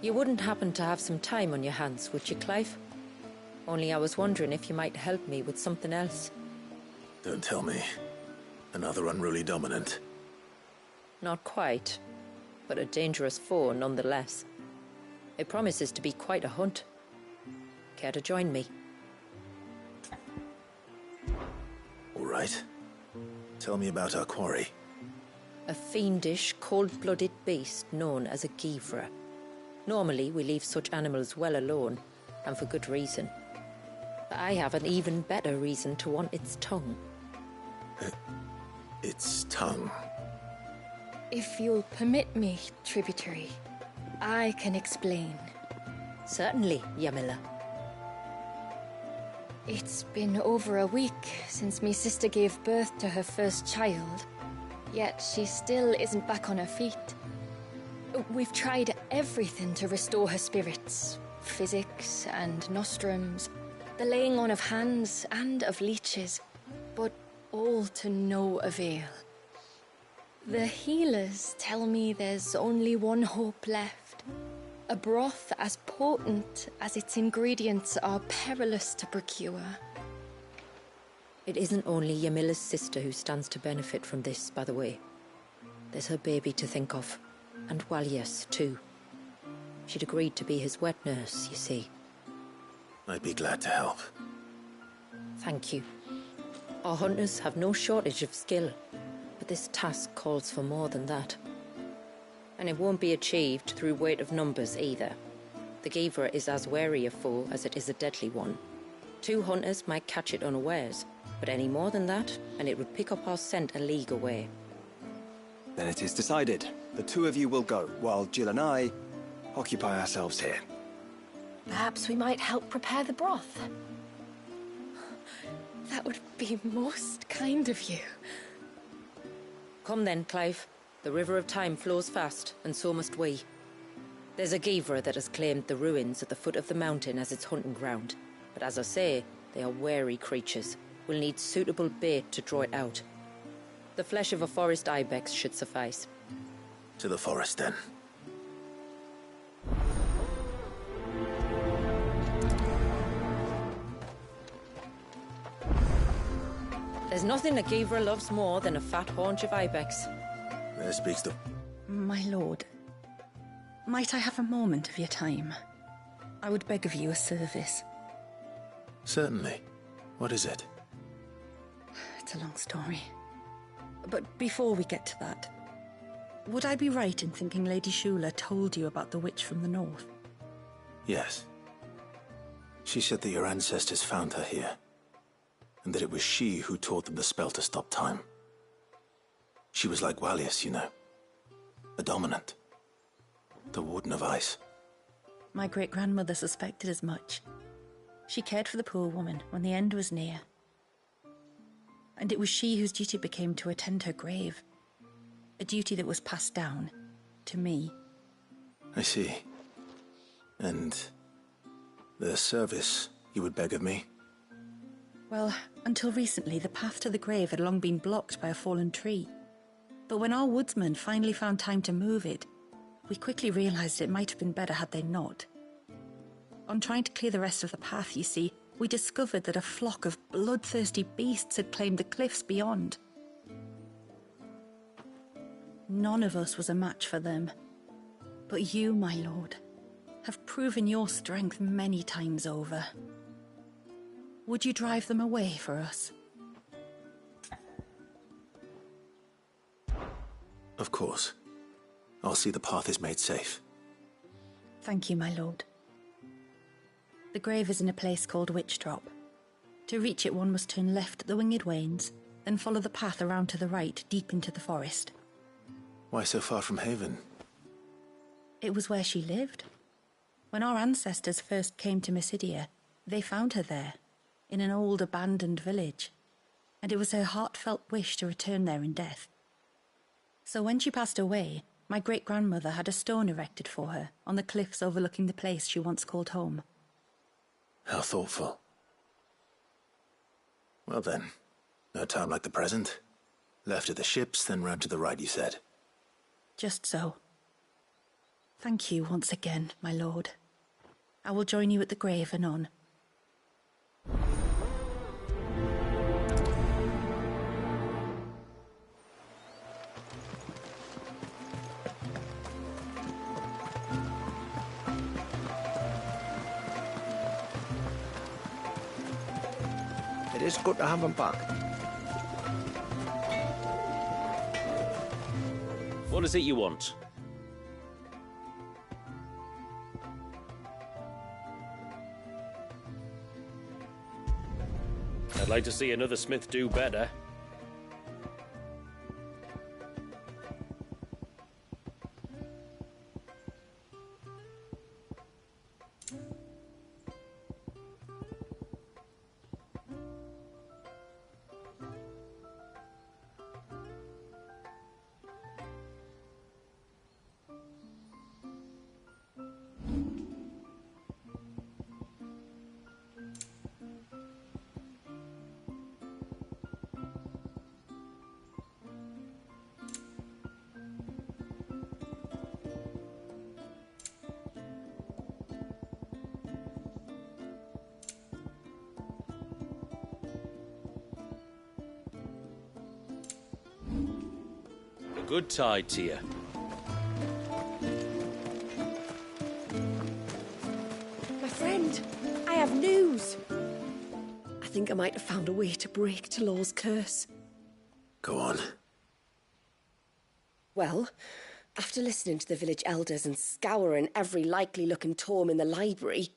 You wouldn't happen to have some time on your hands, would you, Clive? Only I was wondering if you might help me with something else. Don't tell me. Another unruly dominant. Not quite, but a dangerous foe nonetheless. It promises to be quite a hunt. Care to join me? All right. Tell me about our quarry. A fiendish, cold-blooded beast known as a Givra. Normally, we leave such animals well alone, and for good reason. But I have an even better reason to want its tongue. Its tongue? If you'll permit me, tributary, I can explain. Certainly, Yamila. It's been over a week since me sister gave birth to her first child, yet she still isn't back on her feet. We've tried everything to restore her spirits, physics and nostrums, the laying on of hands and of leeches, but all to no avail. The healers tell me there's only one hope left. A broth as potent as its ingredients are perilous to procure. It isn't only Yamila's sister who stands to benefit from this, by the way. There's her baby to think of, and Walias, too. She'd agreed to be his wet nurse, you see. I'd be glad to help. Thank you. Our hunters have no shortage of skill, but this task calls for more than that. And it won't be achieved through weight of numbers either. The Givra is as wary a foe as it is a deadly one. 2 hunters might catch it unawares, but any more than that, and it would pick up our scent a league away. Then it is decided. The 2 of you will go, while Jill and I occupy ourselves here. Perhaps we might help prepare the broth. That would be most kind of you. Come then, Clive. The river of time flows fast, and so must we. There's a Givra that has claimed the ruins at the foot of the mountain as its hunting ground. But as I say, they are wary creatures. We'll need suitable bait to draw it out. The flesh of a forest ibex should suffice. To the forest, then. There's nothing a Givra loves more than a fat haunch of ibex. There speaks the... My lord, might I have a moment of your time? I would beg of you a service. Certainly. What is it? It's a long story. But before we get to that, would I be right in thinking Lady Shula told you about the witch from the north? Yes. She said that your ancestors found her here, and that it was she who taught them the spell to stop time. She was like Walias, you know. A dominant. The Warden of Ice. My great-grandmother suspected as much. She cared for the poor woman when the end was near. And it was she whose duty became to attend her grave. A duty that was passed down to me. I see. And the service you would beg of me? Well, until recently, the path to the grave had long been blocked by a fallen tree. But when our woodsmen finally found time to move it, we quickly realized it might have been better had they not. On trying to clear the rest of the path, you see, we discovered that a flock of bloodthirsty beasts had claimed the cliffs beyond. None of us was a match for them. But you, my lord, have proven your strength many times over. Would you drive them away for us? Of course. I'll see the path is made safe. Thank you, my lord. The grave is in a place called Witch Drop. To reach it, one must turn left at the Winged Wains, then follow the path around to the right, deep into the forest. Why so far from Haven? It was where she lived. When our ancestors first came to Mysidia, they found her there, in an old abandoned village, and it was her heartfelt wish to return there in death. So when she passed away, my great-grandmother had a stone erected for her on the cliffs overlooking the place she once called home. How thoughtful. Well then, no time like the present. Left at the ships, then round to the right, you said. Just so. Thank you once again, my lord. I will join you at the grave anon. It is good to have them back. What is it you want? I'd like to see another smith do better. good tide to you. My friend, I have news. I think I might have found a way to break Talor's curse. Go on. Well, after listening to the village elders and scouring every likely-looking tome in the library,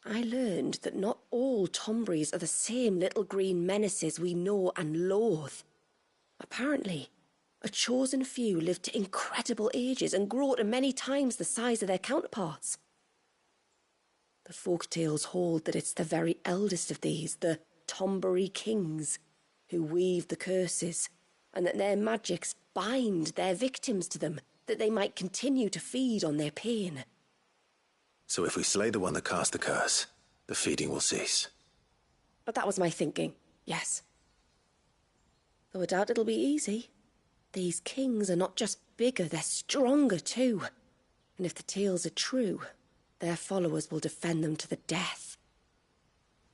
I learned that not all Tombries are the same little green menaces we know and loathe. Apparently, a chosen few live to incredible ages and grow to many times the size of their counterparts. The folktales hold that it's the very eldest of these, the Tombury kings, who weave the curses, and that their magics bind their victims to them, that they might continue to feed on their pain. So if we slay the one that cast the curse, the feeding will cease. But that was my thinking, yes. Though I doubt it'll be easy. These kings are not just bigger, they're stronger too. And if the tales are true, their followers will defend them to the death.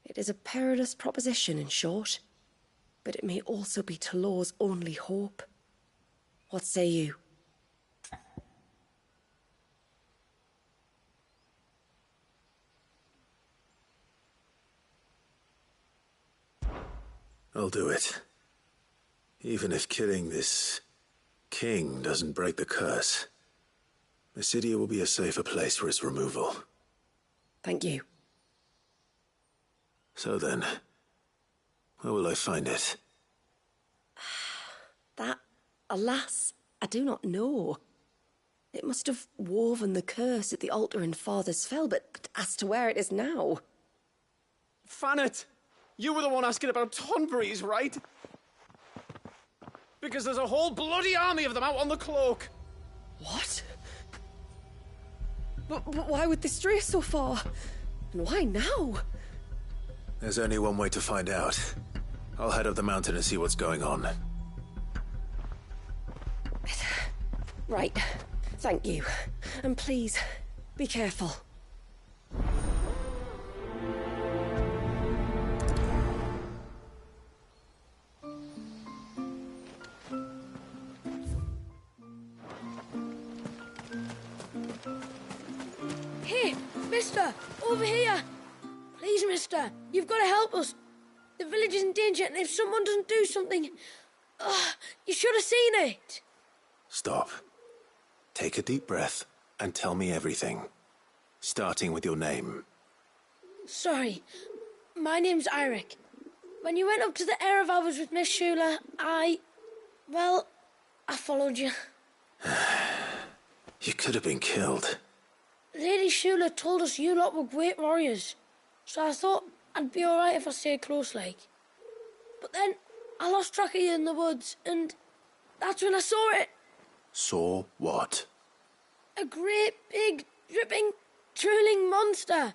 It is a perilous proposition, in short, but it may also be Talor's only hope. What say you? I'll do it. Even if killing this king doesn't break the curse, Mysidia will be a safer place for its removal. Thank you. So then, where will I find it? That, alas, I do not know. It must have woven the curse at the altar in Father's Fell, but as to where it is now... Fanet! You were the one asking about Tonburies, right? Because there's a whole bloody army of them out on the cloak. What? But why would they stray so far? And why now? There's only one way to find out. I'll head up the mountain and see what's going on. Right. Thank you. And please, be careful. Hey, mister! Over here! Please, mister, you've got to help us. The village is in danger, and if someone doesn't do something... you should have seen it! Stop. Take a deep breath and tell me everything. Starting with your name. Sorry. My name's Eirik. When you went up to the Erevav was with Miss Shula, I followed you. You could have been killed. Lady Shula told us you lot were great warriors, so I thought I'd be alright if I stayed close like. But then I lost track of you in the woods, and that's when I saw it. Saw what? A great big, dripping, drooling monster.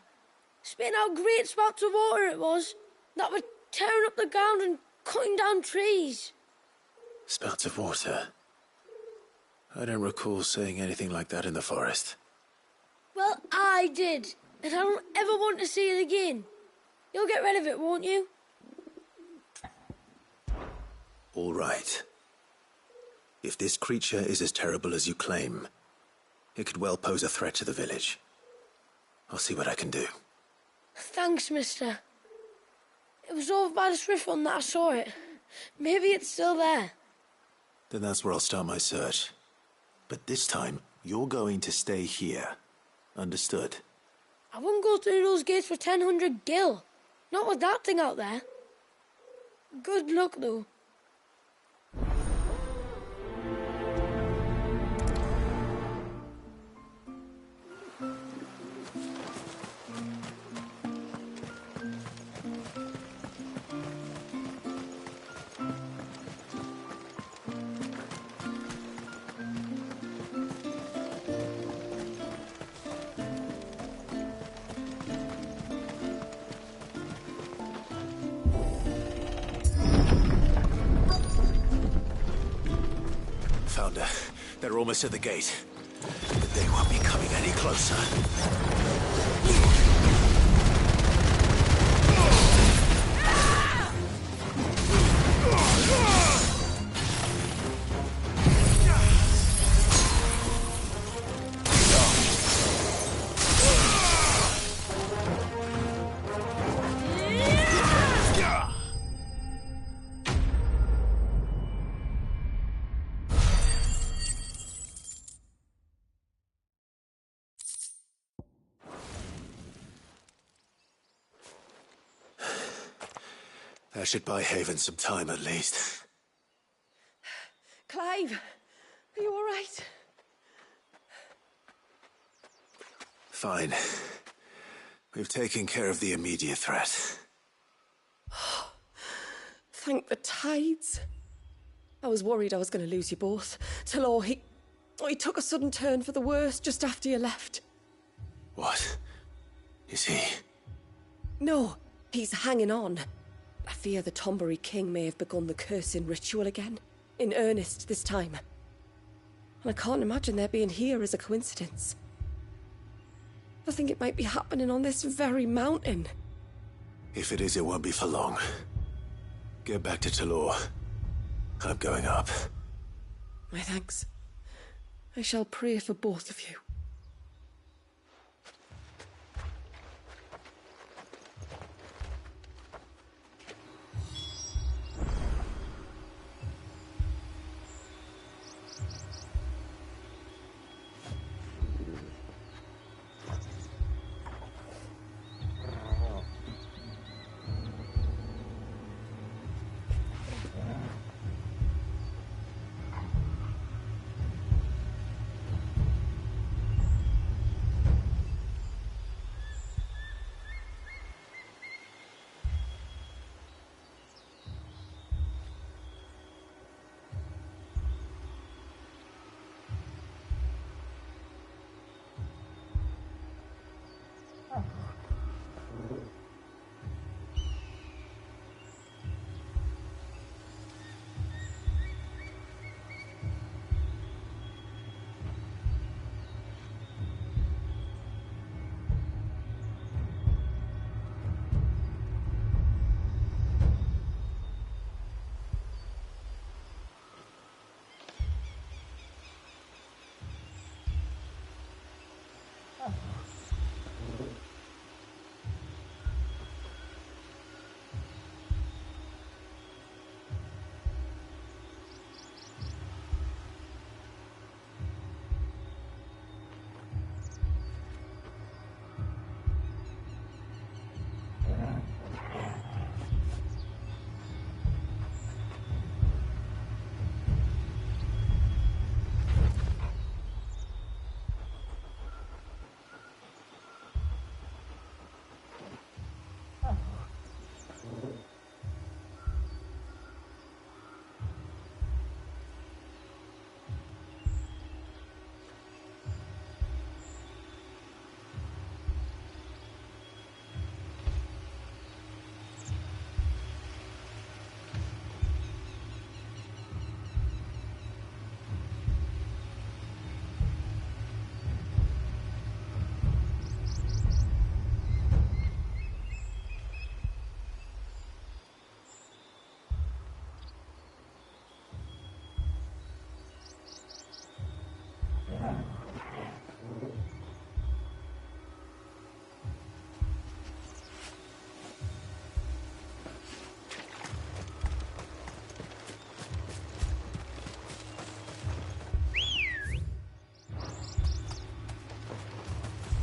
Spitting out great spouts of water it was, that were tearing up the ground and cutting down trees. Spouts of water? I don't recall seeing anything like that in the forest. Well, I did, and I don't ever want to see it again. You'll get rid of it, won't you? All right. If this creature is as terrible as you claim, it could well pose a threat to the village. I'll see what I can do. Thanks, mister. It was over by the Swift one that I saw it. Maybe it's still there. Then that's where I'll start my search. But this time, you're going to stay here. Understood? I wouldn't go through those gates for 1,000 gil. Not with that thing out there. Good luck, though. Found her. They're almost at the gate. But they won't be coming any closer. That should buy Haven some time at least. Clive, are you all right? Fine. We've taken care of the immediate threat. Thank the tides. I was worried I was going to lose you both. Talor, he took a sudden turn for the worse just after you left. What? Is he? No, he's hanging on. I fear the Tombury King may have begun the cursing ritual again. In earnest this time. And I can't imagine their being here as a coincidence. I think it might be happening on this very mountain. If it is, it won't be for long. Get back to Talor. I'm going up. My thanks. I shall pray for both of you.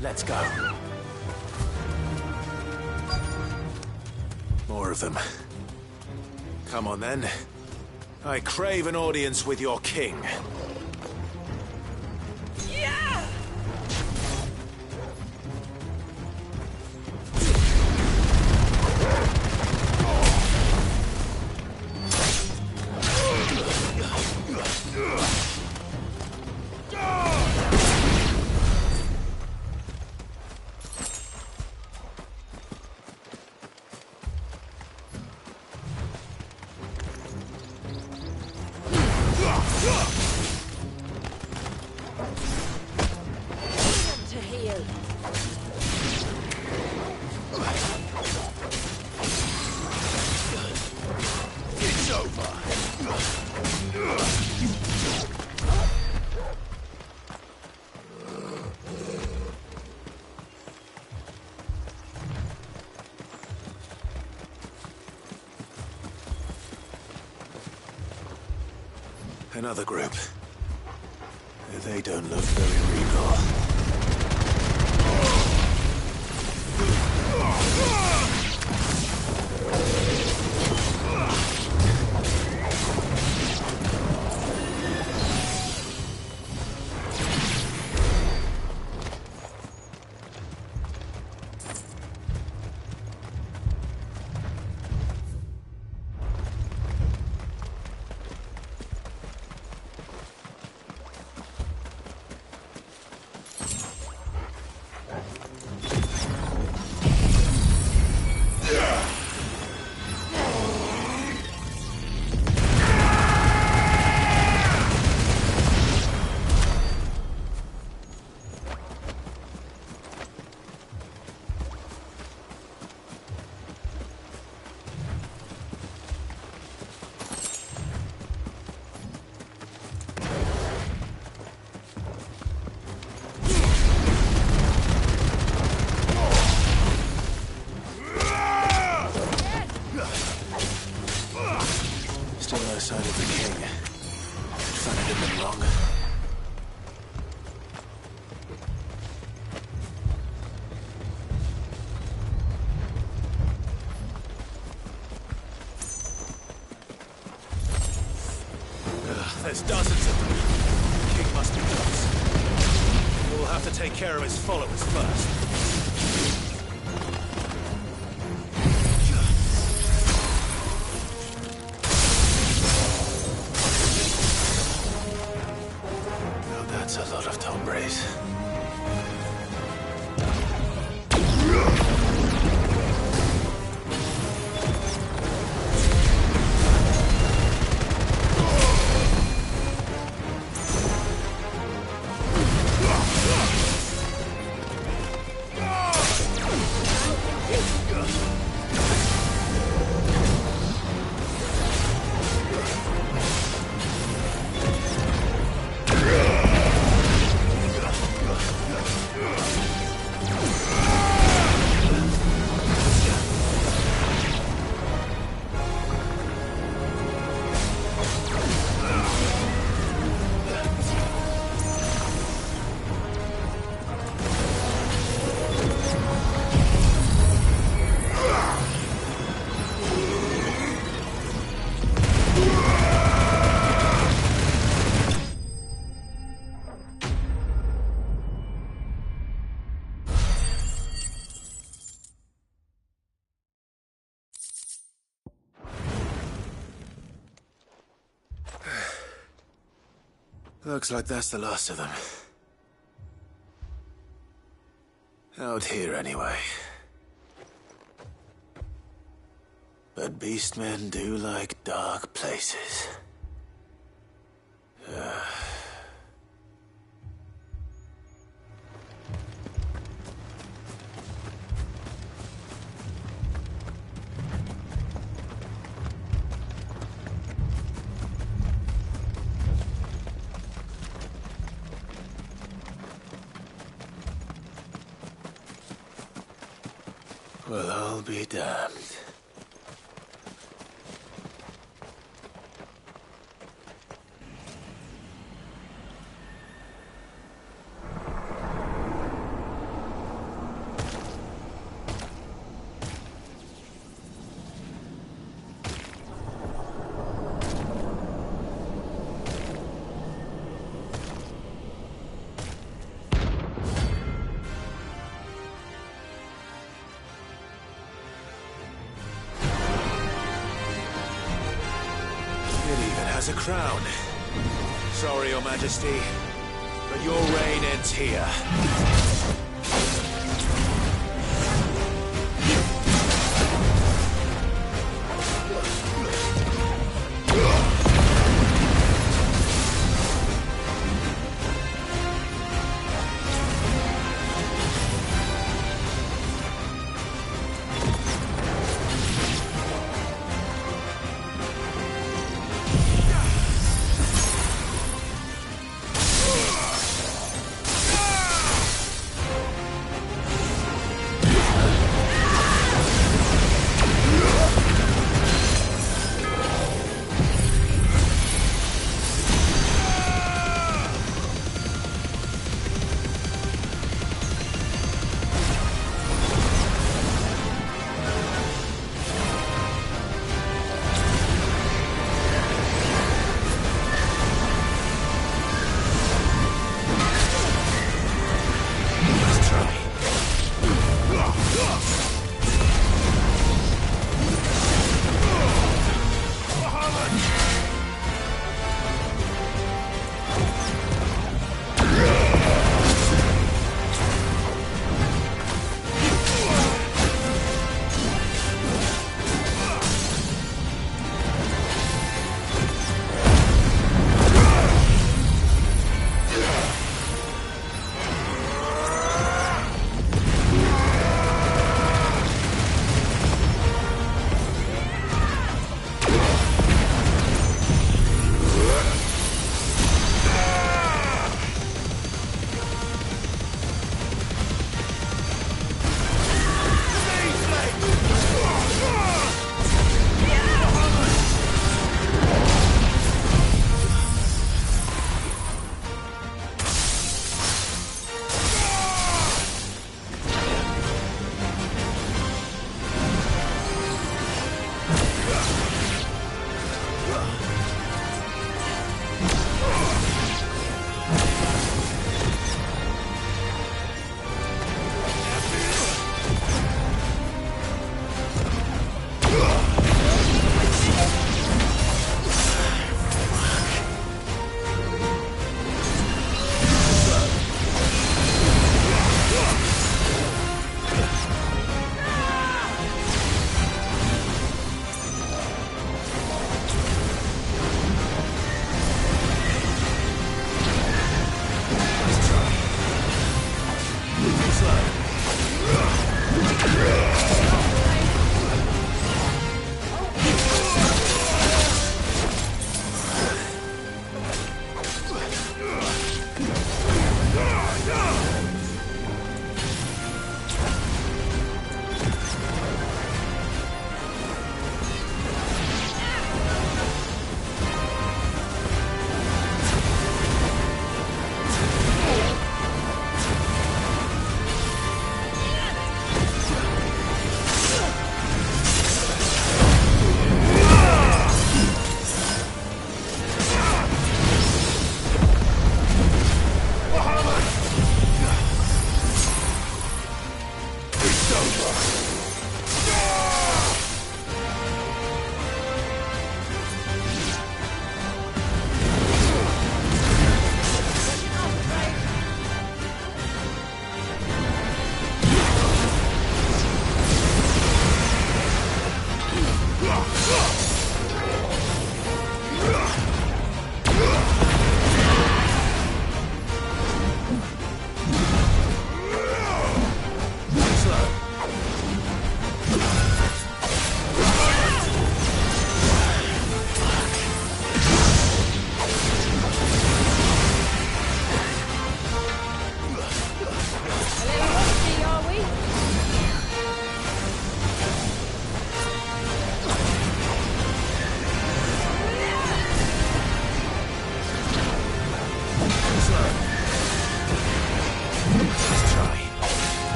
Let's go. More of them. Come on, then. I crave an audience with your king. Another group. They don't look very regal. There's dozens of them. The king must be close. We'll have to take care of his followers first. Now that's a lot of Tombres. Looks like that's the last of them. Out here, anyway. But beastmen do like dark places. Well, I'll be damned. A crown. Sorry, Your Majesty, but your reign ends here.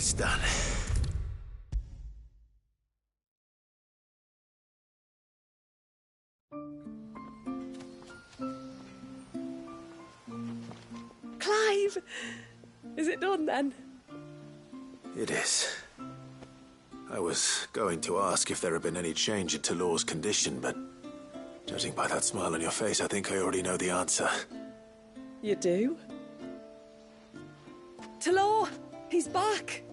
it's done. Clive! Is it done then? It is. I was going to ask if there had been any change in Talor's condition, but judging by that smile on your face, I think I already know the answer. You do? Talor! He's back!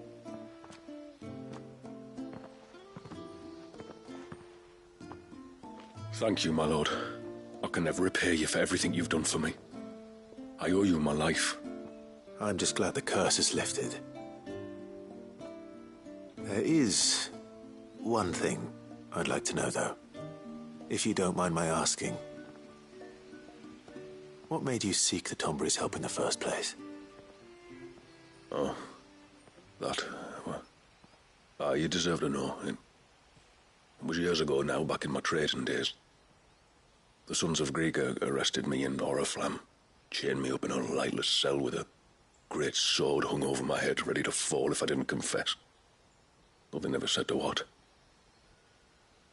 Thank you, my lord. I can never repay you for everything you've done for me. I owe you my life. I'm just glad the curse is lifted. There is one thing I'd like to know, though. If you don't mind my asking. What made you seek the Tombury's help in the first place? Oh, that, well... you deserve to know. It was years ago now, back in my trading days. The Sons of Greek arrested me in Oriflamme, chained me up in a lightless cell with a great sword hung over my head, ready to fall if I didn't confess. But they never said to what.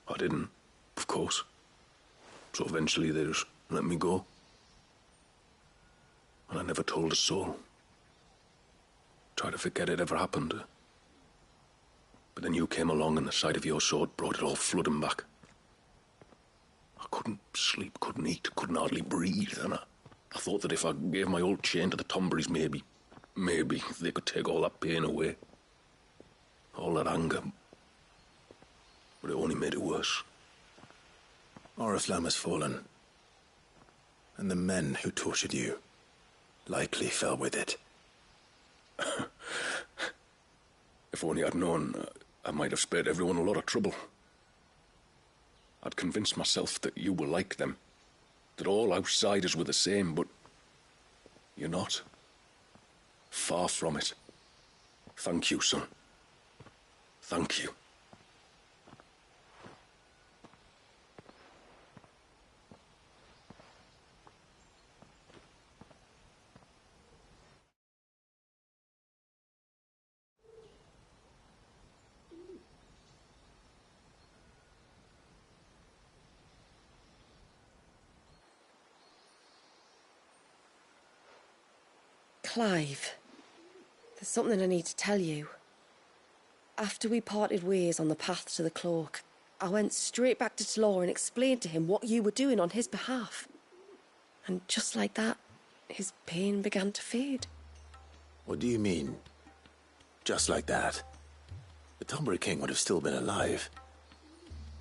I didn't, of course. So eventually they just let me go. And I never told a soul. Tried to forget it ever happened. But then you came along and the sight of your sword brought it all flooding back. I couldn't sleep, couldn't eat, couldn't hardly breathe, and I thought that if I gave my old chain to the Tomburys, maybe they could take all that pain away. All that anger. But it only made it worse. Oriflamme has fallen. And the men who tortured you likely fell with it. If only I'd known, I might have spared everyone a lot of trouble. I'd convinced myself that you were like them, that all outsiders were the same, but you're not. Far from it. Thank you, son. Thank you. Clive, there's something I need to tell you. After we parted ways on the path to the cloak, I went straight back to Talor and explained to him what you were doing on his behalf. And just like that, his pain began to fade. What do you mean? Just like that? The Tombury King would have still been alive.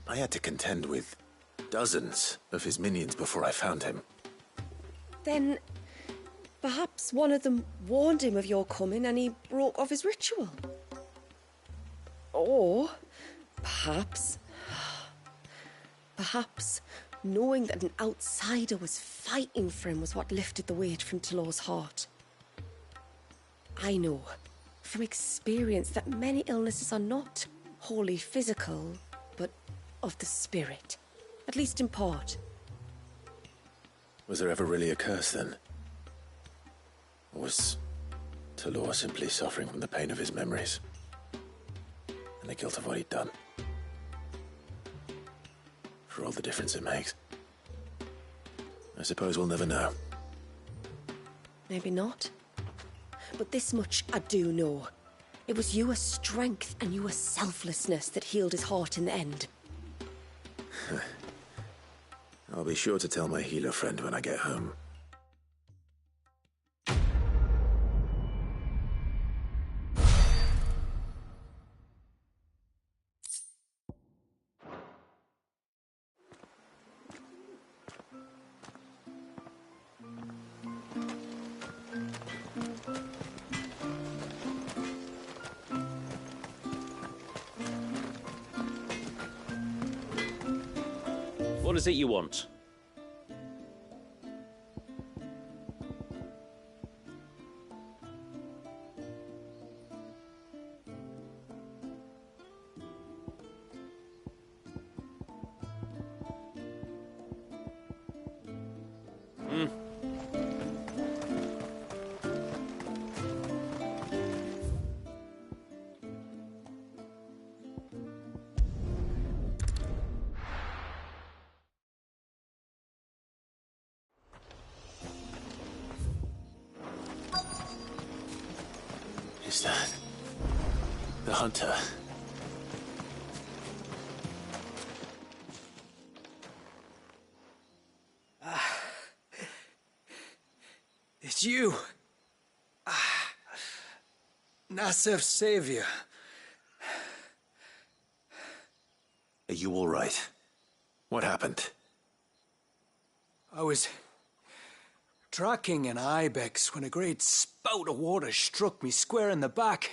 I had to contend with dozens of his minions before I found him. Then perhaps one of them warned him of your coming and he broke off his ritual. Or perhaps knowing that an outsider was fighting for him was what lifted the weight from Talor's heart. I know from experience that many illnesses are not wholly physical, but of the spirit, at least in part. Was there ever really a curse then? Or was Talor simply suffering from the pain of his memories? And the guilt of what he'd done? For all the difference it makes. I suppose we'll never know. Maybe not. But this much I do know. It was your strength and your selflessness that healed his heart in the end. I'll be sure to tell my healer friend when I get home. What is it you want? Is that the hunter? It's you. Nasef's savior. Are you all right? What happened? I was tracking an ibex when a great spout of water struck me square in the back.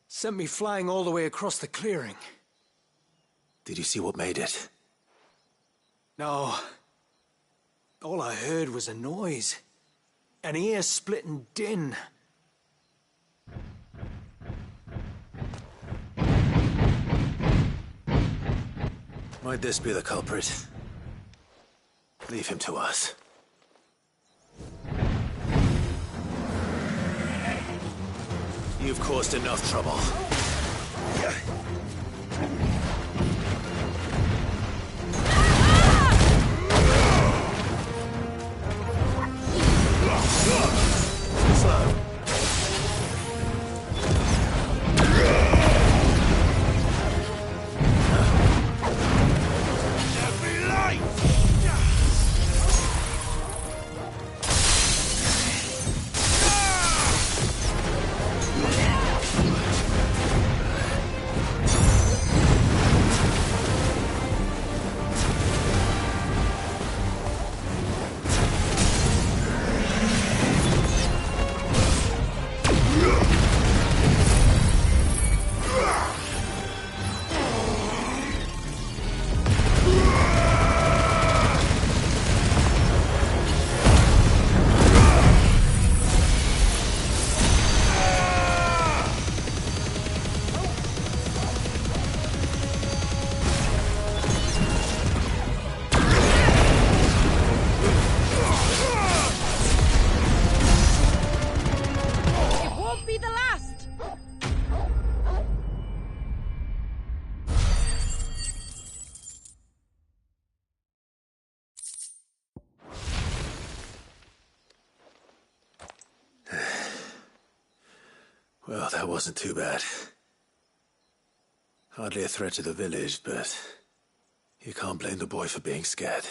Sent me flying all the way across the clearing. Did you see what made it? No. All I heard was a noise. An ear-splitting din. Might this be the culprit? Leave him to us. You've caused enough trouble. Slow. Well, that wasn't too bad. Hardly a threat to the village, but you can't blame the boy for being scared.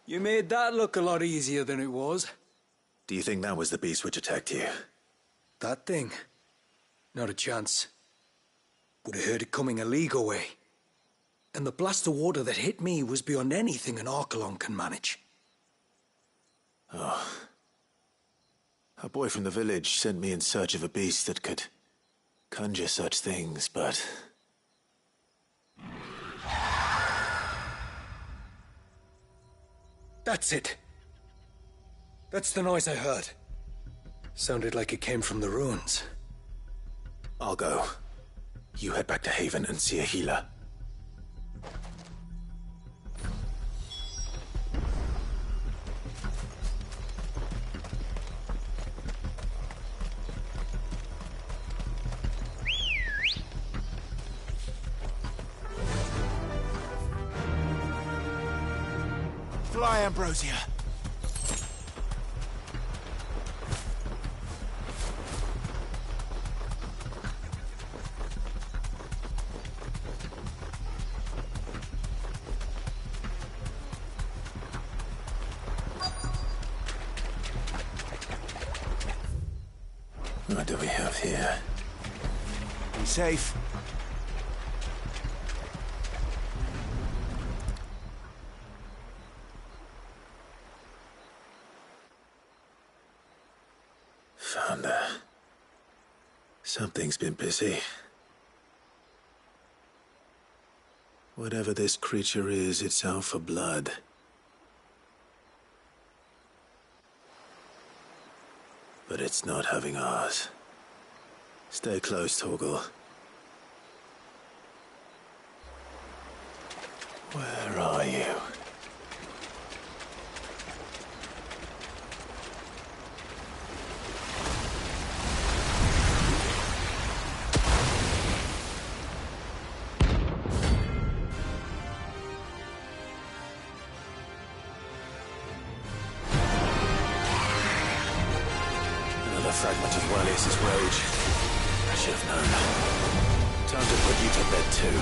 You made that look a lot easier than it was. Do you think that was the beast which attacked you? That thing? Not a chance. Would have heard it coming a league away. And the blast of water that hit me was beyond anything an Archelon can manage. Oh. A boy from the village sent me in search of a beast that could conjure such things, but... That's it. That's the noise I heard. Sounded like it came from the ruins. I'll go. You head back to Haven and see a healer. Fly, Ambrosia. What do we have here? Be safe. Found her. Something's been busy. Whatever this creature is, it's out for blood. But it's not having ours. Stay close, Torgal. Where are you? fragment of Walius' rage. I should have known. Time to put you to bed too.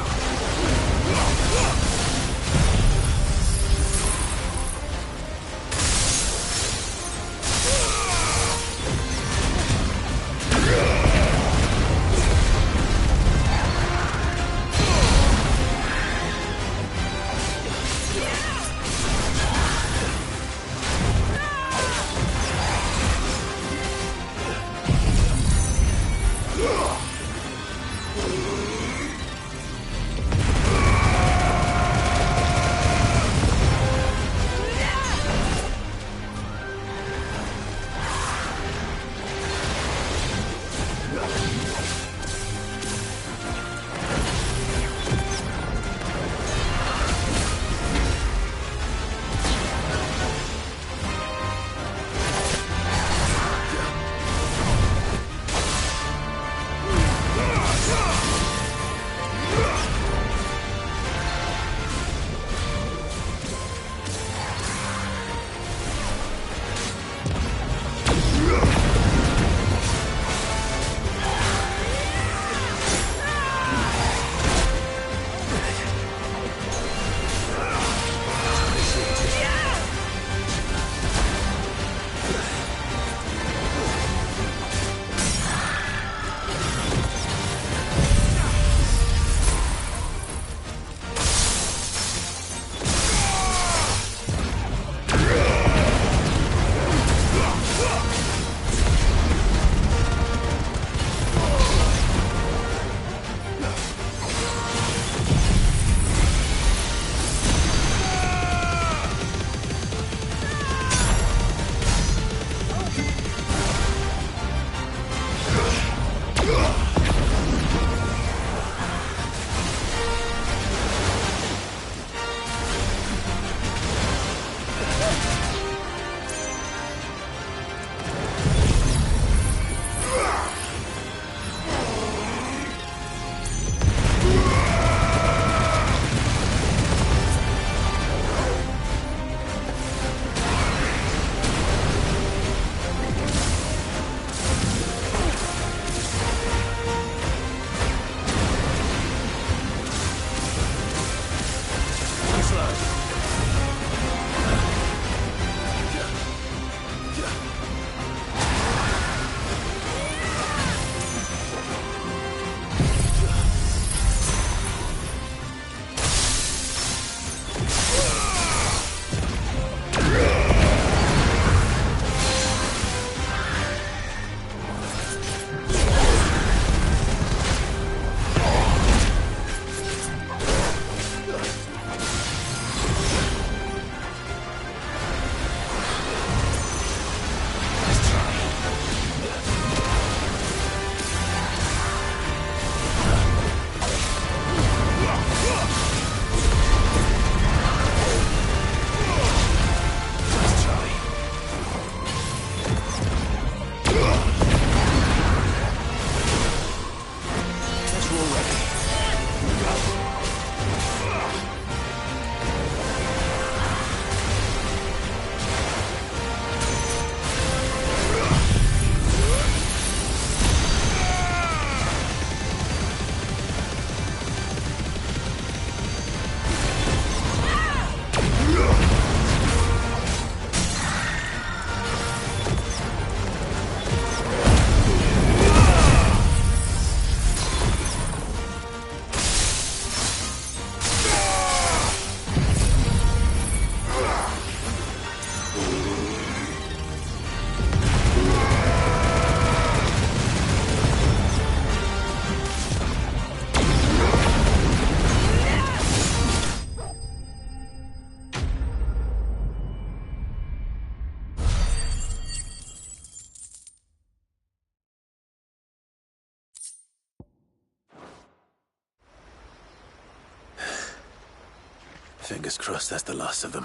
Fingers crossed that's the last of them.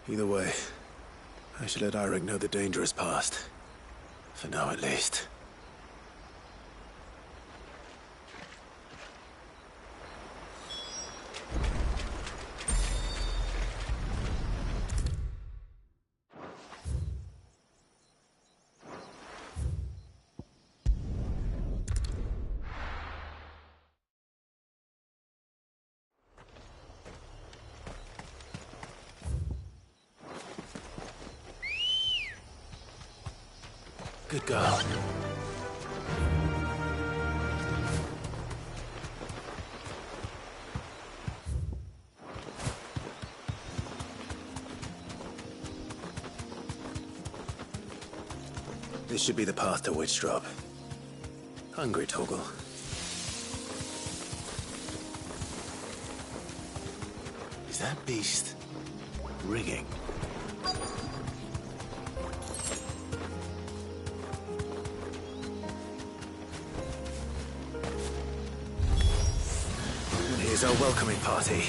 Either way, I should let Eirik know the danger is past. For now, at least. Good girl. This should be the path to Witchdrop. Hungry, Torgal? Is that beast rigging? And here's our welcoming party.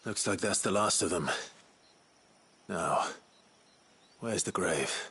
Looks like that's the last of them. Now, where's the grave?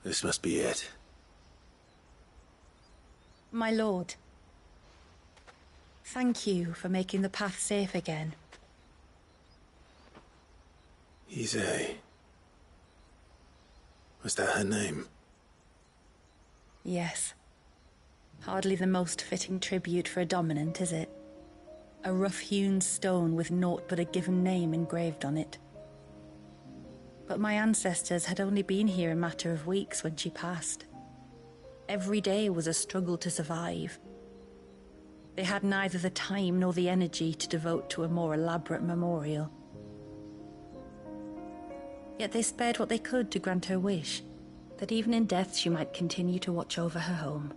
This must be it. My lord, thank you for making the path safe again. Ise. Was that her name? Yes. Hardly the most fitting tribute for a dominant, is it? A rough-hewn stone with naught but a given name engraved on it. But my ancestors had only been here a matter of weeks when she passed. Every day was a struggle to survive. They had neither the time nor the energy to devote to a more elaborate memorial. Yet they spared what they could to grant her wish, that even in death she might continue to watch over her home.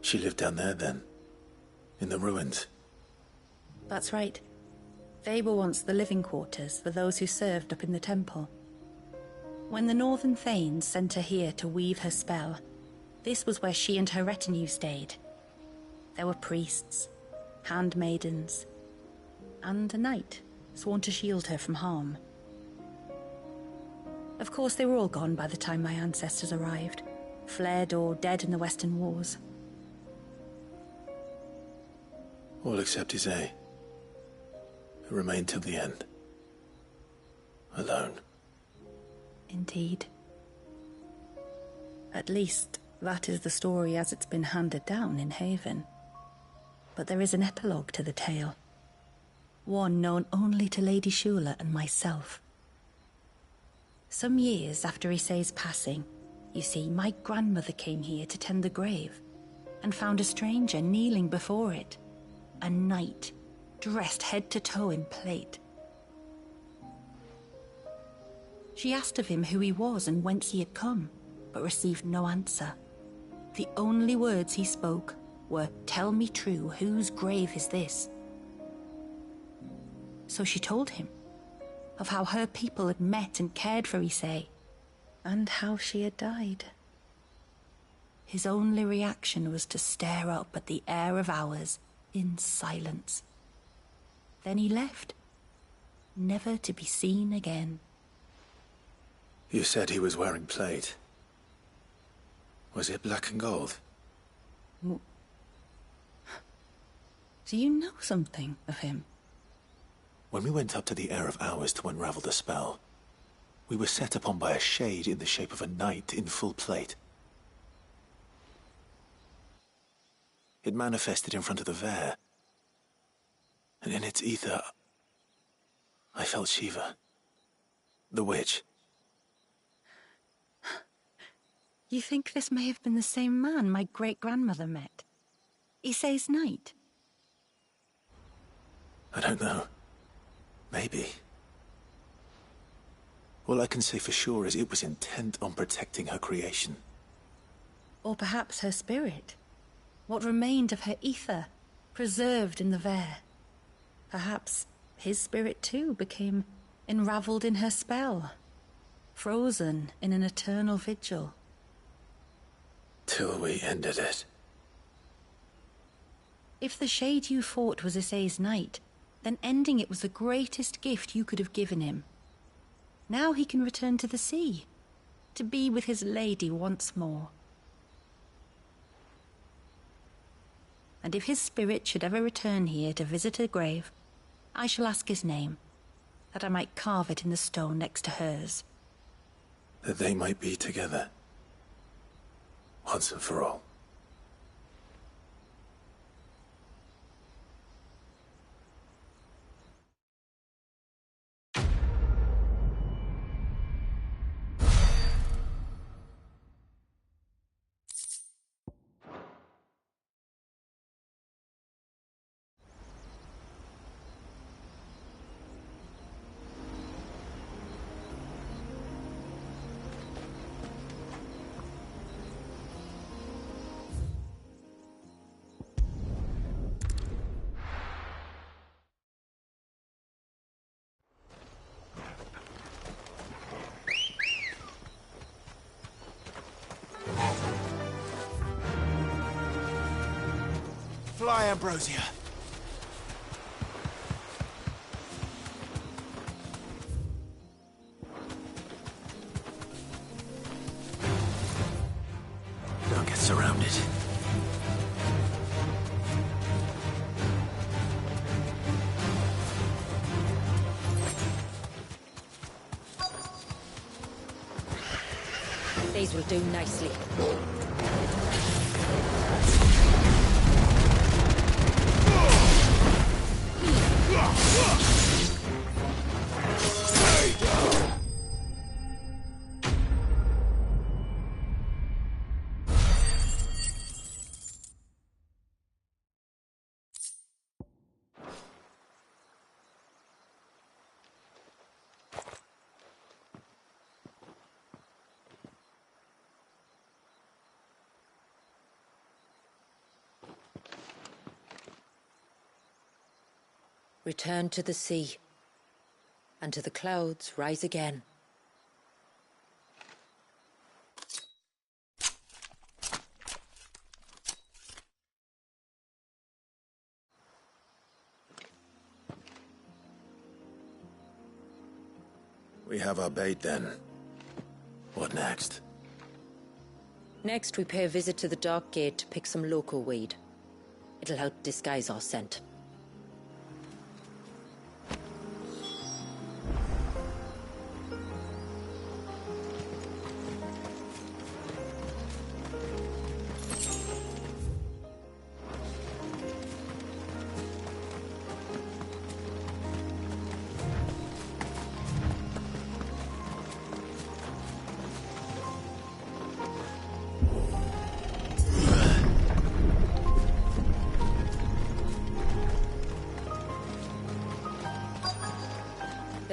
She lived down there then? In the ruins? That's right. They were once the living quarters for those who served up in the temple. When the Northern Thanes sent her here to weave her spell, this was where she and her retinue stayed. There were priests, handmaidens, and a knight sworn to shield her from harm. Of course, they were all gone by the time my ancestors arrived, fled or dead in the Western Wars. All except Ise, who remained till the end. Alone. Indeed. At least, that is the story as it's been handed down in Haven. But there is an epilogue to the tale. One known only to Lady Shula and myself. Some years after Issei's passing, you see, my grandmother came here to tend the grave and found a stranger kneeling before it. A knight, dressed head to toe in plate. She asked of him who he was and whence he had come, but received no answer. The only words he spoke were, "Tell me true, whose grave is this?" So she told him of how her people had met and cared for Issei, and how she had died. His only reaction was to stare up at the Heir of Hours in silence. Then he left, never to be seen again. You said he was wearing plate. Was it black and gold? Do you know something of him? When we went up to the Heir of Hours to unravel the spell, we were set upon by a shade in the shape of a knight in full plate. It manifested in front of the Vair, and in its ether, I felt Shiva, the witch. You think this may have been the same man my great-grandmother met? Issei's knight? I don't know. Maybe. All I can say for sure is it was intent on protecting her creation. Or perhaps her spirit. What remained of her ether, preserved in the Vair. Perhaps his spirit too became enraveled in her spell, frozen in an eternal vigil. Till we ended it. If the shade you fought was Issei's knight, then ending it was the greatest gift you could have given him. Now he can return to the sea, to be with his lady once more. And if his spirit should ever return here to visit her grave, I shall ask his name, that I might carve it in the stone next to hers. That they might be together. Once and for all. Fly, Ambrosia. Don't get surrounded. These will do nicely. Return to the sea, and to the clouds rise again. We have our bait then. What next? Next, we pay a visit to the Dark Gate to pick some local weed. It'll help disguise our scent.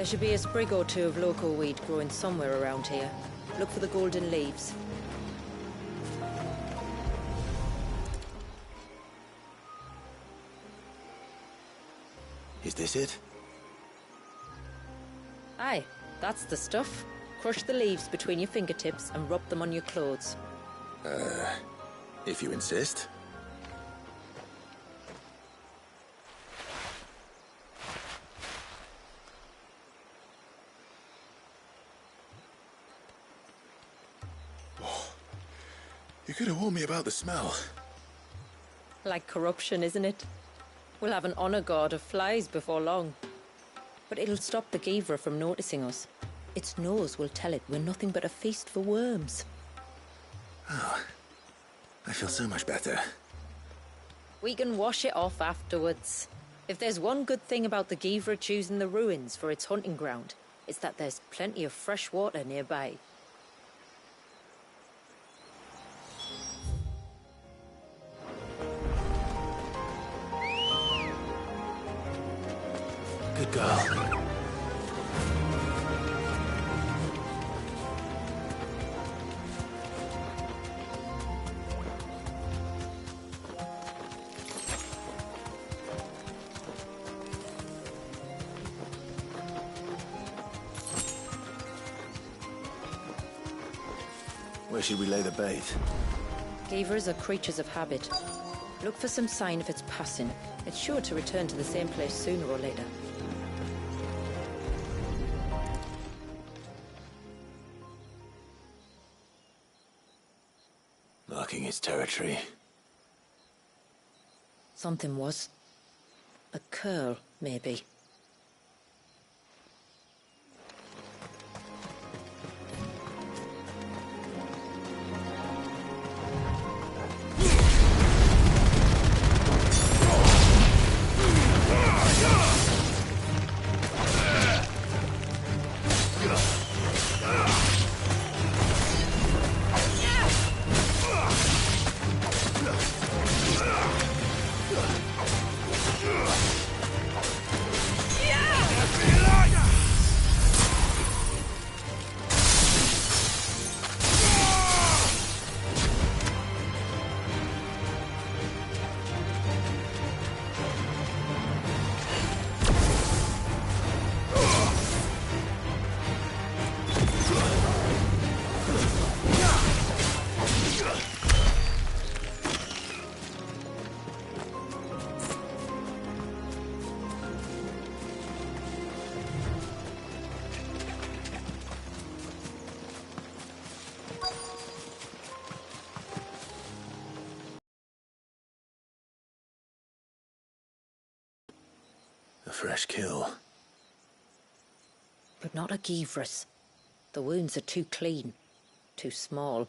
should be a sprig or two of local weed growing somewhere around here. Look for the golden leaves. Is this it? Aye, that's the stuff. Crush the leaves between your fingertips and rub them on your clothes. If you insist. You could have warned me about the smell. Like corruption, isn't it? We'll have an honor guard of flies before long. But it'll stop the Givra from noticing us. Its nose will tell it we're nothing but a feast for worms. Oh, I feel so much better. We can wash it off afterwards. If there's one good thing about the Givra choosing the ruins for its hunting ground, it's that there's plenty of fresh water nearby. Good girl. Where should we lay the bait? Givras are creatures of habit. Look for some sign of its passing. It's sure to return to the same place sooner or later. Marking its territory. Something was. A curl, maybe. A fresh kill. But not a Givras. The wounds are too clean, too small.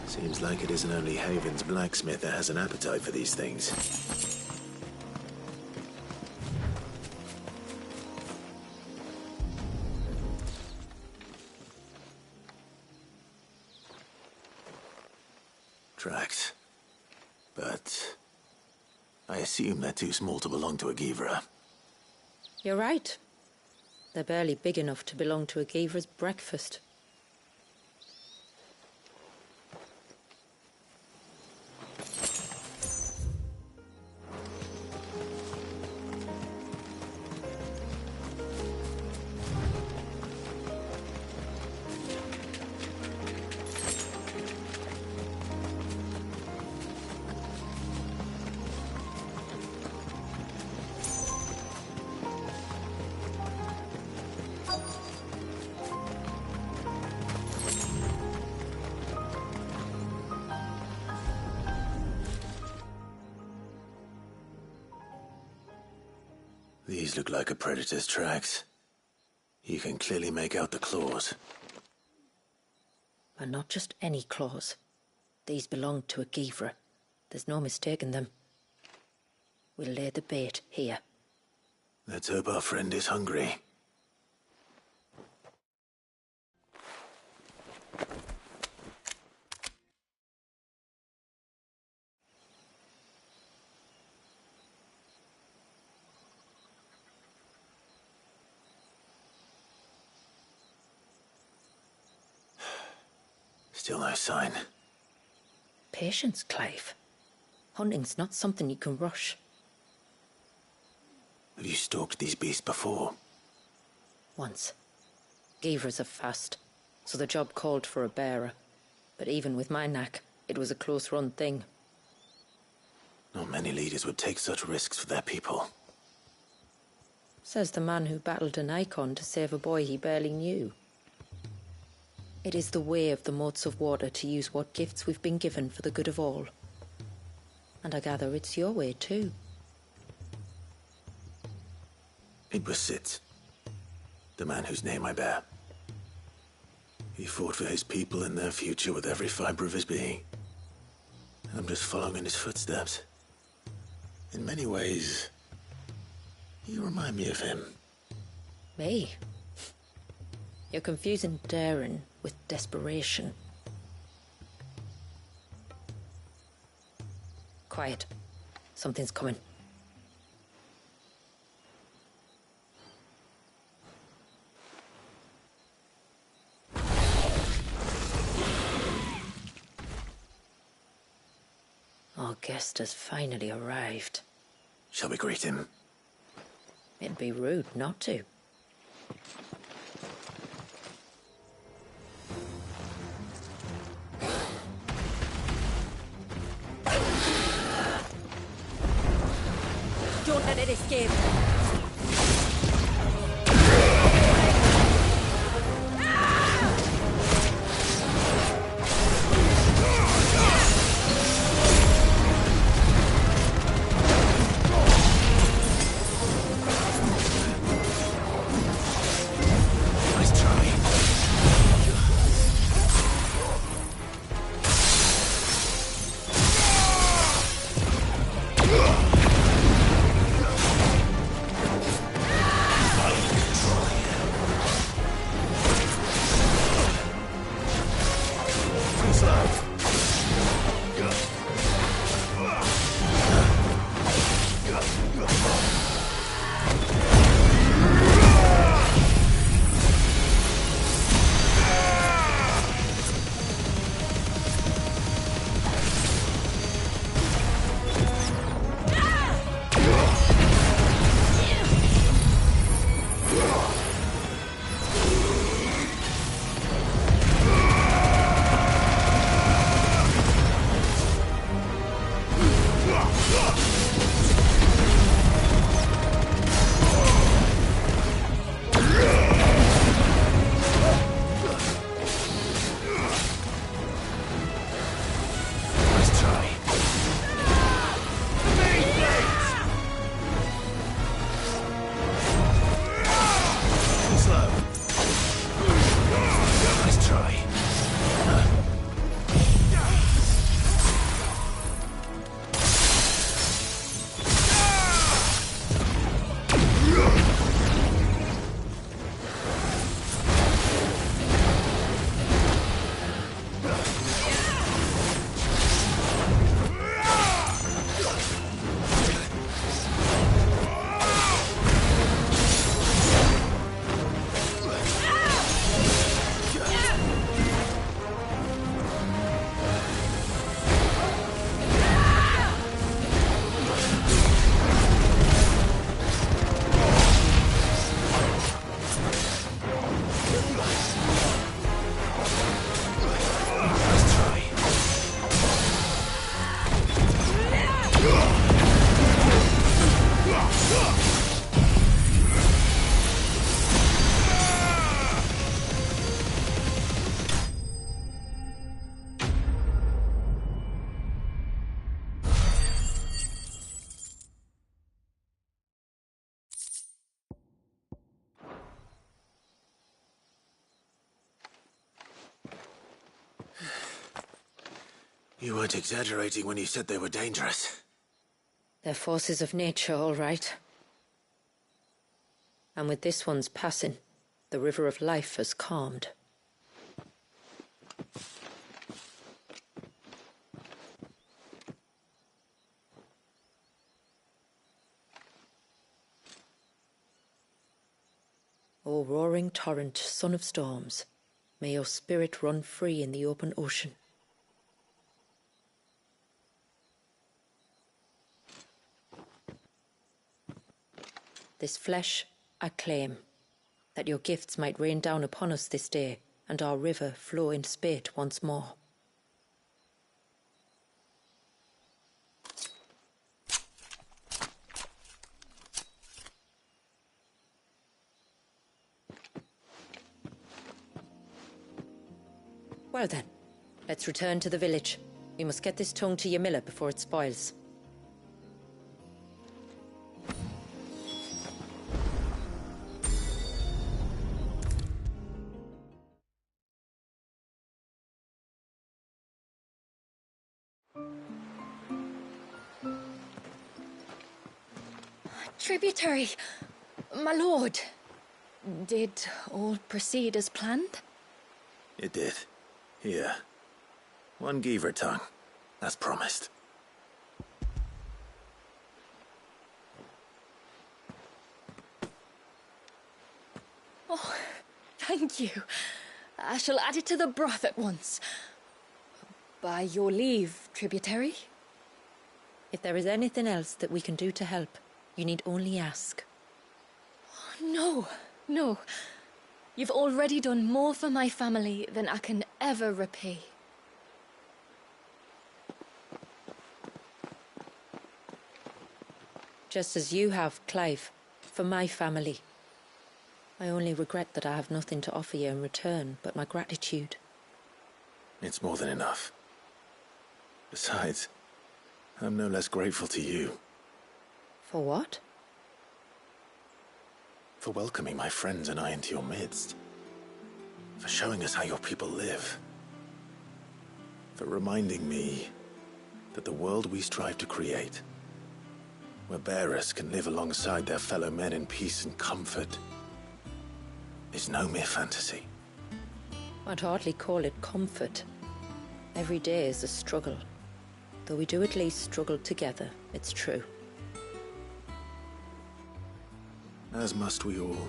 Seems like it isn't only Haven's blacksmith that has an appetite for these things. tracks. But I assume they're too small to belong to a Givra. You're right. They're barely big enough to belong to a Givra's breakfast. These look like a predator's tracks. You can clearly make out the claws. And not just any claws. These belong to a Givra. There's no mistaking them. We'll lay the bait here. Let's hope our friend is hungry. Still no sign. Patience, Clive. Hunting's not something you can rush. Have you stalked these beasts before? Once. Givras are fast, so the job called for a bearer. But even with my knack, it was a close-run thing. Not many leaders would take such risks for their people. Says the man who battled an icon to save a boy he barely knew. It is the way of the moats of water to use what gifts we've been given for the good of all. And I gather it's your way too. It was Sid, the man whose name I bear. He fought for his people and their future with every fibre of his being. And I'm just following in his footsteps. In many ways, you remind me of him. Me? You're confusing daring with desperation. Quiet. Something's coming. Our guest has finally arrived. Shall we greet him? It'd be rude not to. Don't let it escape. You weren't exaggerating when you said they were dangerous. They're forces of nature, all right. And with this one's passing, the river of life has calmed. O roaring torrent, son of storms, may your spirit run free in the open ocean. This flesh I claim, that your gifts might rain down upon us this day, and our river flow in spate once more. Well then, let's return to the village. We must get this tongue to Ymilla before it spoils. Tributary, my lord. Did all proceed as planned? It did. Here. 1 Givra tongue, as promised. Oh, thank you. I shall add it to the broth at once. By your leave, Tributary. If there is anything else that we can do to help, you need only ask. No, no. You've already done more for my family than I can ever repay. Just as you have, Clive, for my family. I only regret that I have nothing to offer you in return but my gratitude. It's more than enough. Besides, I'm no less grateful to you. For what? For welcoming my friends and I into your midst. For showing us how your people live. For reminding me that the world we strive to create, where bearers can live alongside their fellow men in peace and comfort, is no mere fantasy. I'd hardly call it comfort. Every day is a struggle. Though we do at least struggle together, it's true. As must we all.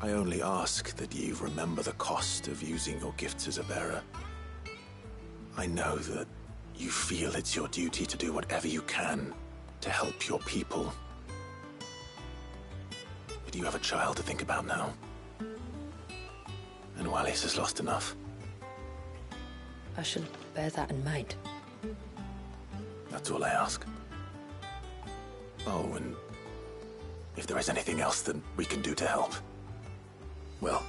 I only ask that you remember the cost of using your gifts as a bearer. I know that you feel it's your duty to do whatever you can to help your people. But you have a child to think about now. And Wallis has lost enough. I shall bear that in mind. That's all I ask. Oh, and if there is anything else that we can do to help, well,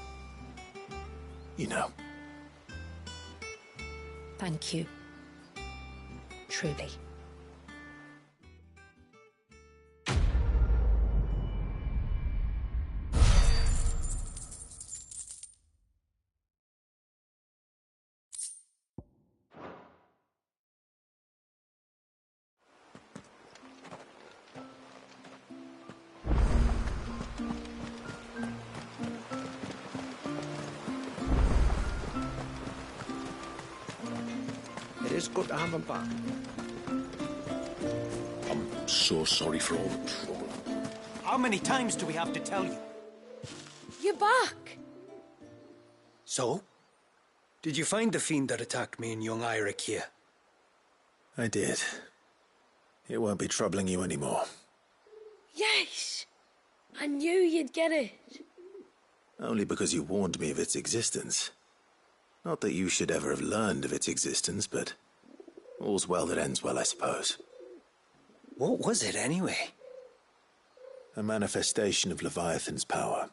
you know. Thank you. Truly. It's good to have them back. I'm so sorry for all the trouble. How many times do we have to tell you? You're back! So? Did you find the fiend that attacked me and young Eirik here? I did. It won't be troubling you anymore. Yes! I knew you'd get it. Only because you warned me of its existence. Not that you should ever have learned of its existence, but all's well that ends well, I suppose. What was it, anyway? A manifestation of Leviathan's power.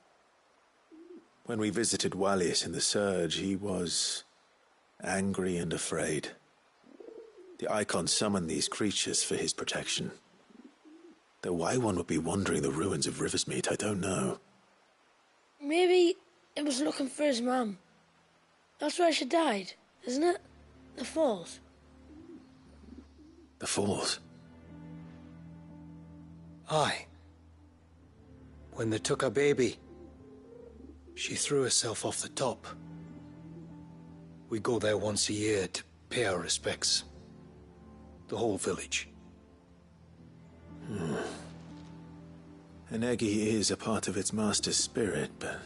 When we visited Wallius in the Surge, he was angry and afraid. The Icon summoned these creatures for his protection. Though why one would be wandering the ruins of Riversmeet, I don't know. Maybe it was looking for his mum. That's why she died. isn't it? The falls. The falls? Aye. When they took her baby, she threw herself off the top. We go there once a year to pay our respects. The whole village. An Eggy is a part of its master's spirit, but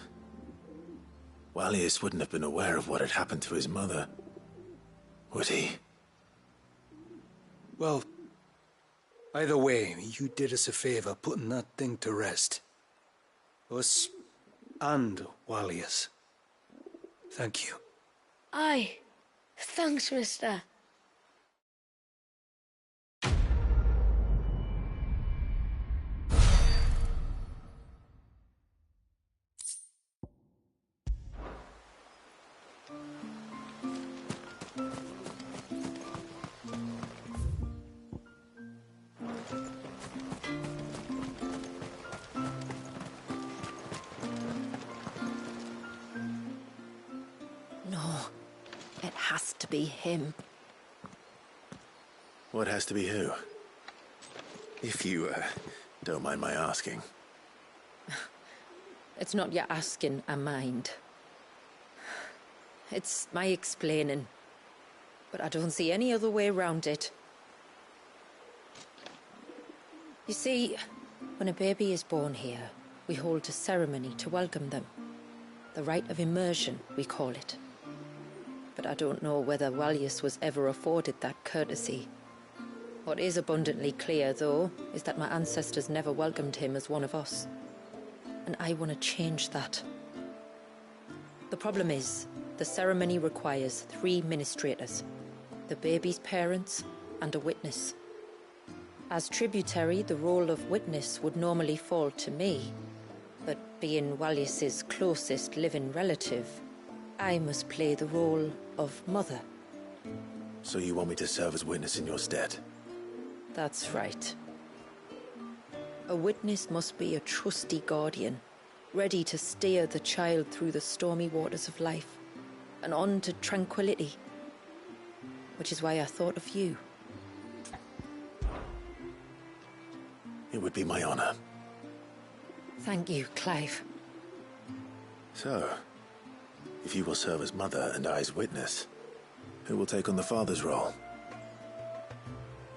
Wallius wouldn't have been aware of what had happened to his mother, would he? Well, either way, you did us a favor putting that thing to rest. Us and Wallius. Thank you. Aye. Thanks, mister. To be him. What has to be who? If you, don't mind my asking. It's not your asking, I mind. It's my explaining. But I don't see any other way around it. You see, when a baby is born here, we hold a ceremony to welcome them. The rite of immersion, we call it. But I don't know whether Wallius was ever afforded that courtesy. What is abundantly clear, though, is that my ancestors never welcomed him as one of us. And I want to change that. The problem is, the ceremony requires 3 ministrators, the baby's parents and a witness. As tributary, the role of witness would normally fall to me, but being Wallius's closest living relative, I must play the role of mother. So you want me to serve as witness in your stead? That's right. A witness must be a trusty guardian, ready to steer the child through the stormy waters of life and on to tranquility. Which is why I thought of you. It would be my honor. Thank you, Clive. So, if you will serve as mother and I as witness, who will take on the father's role?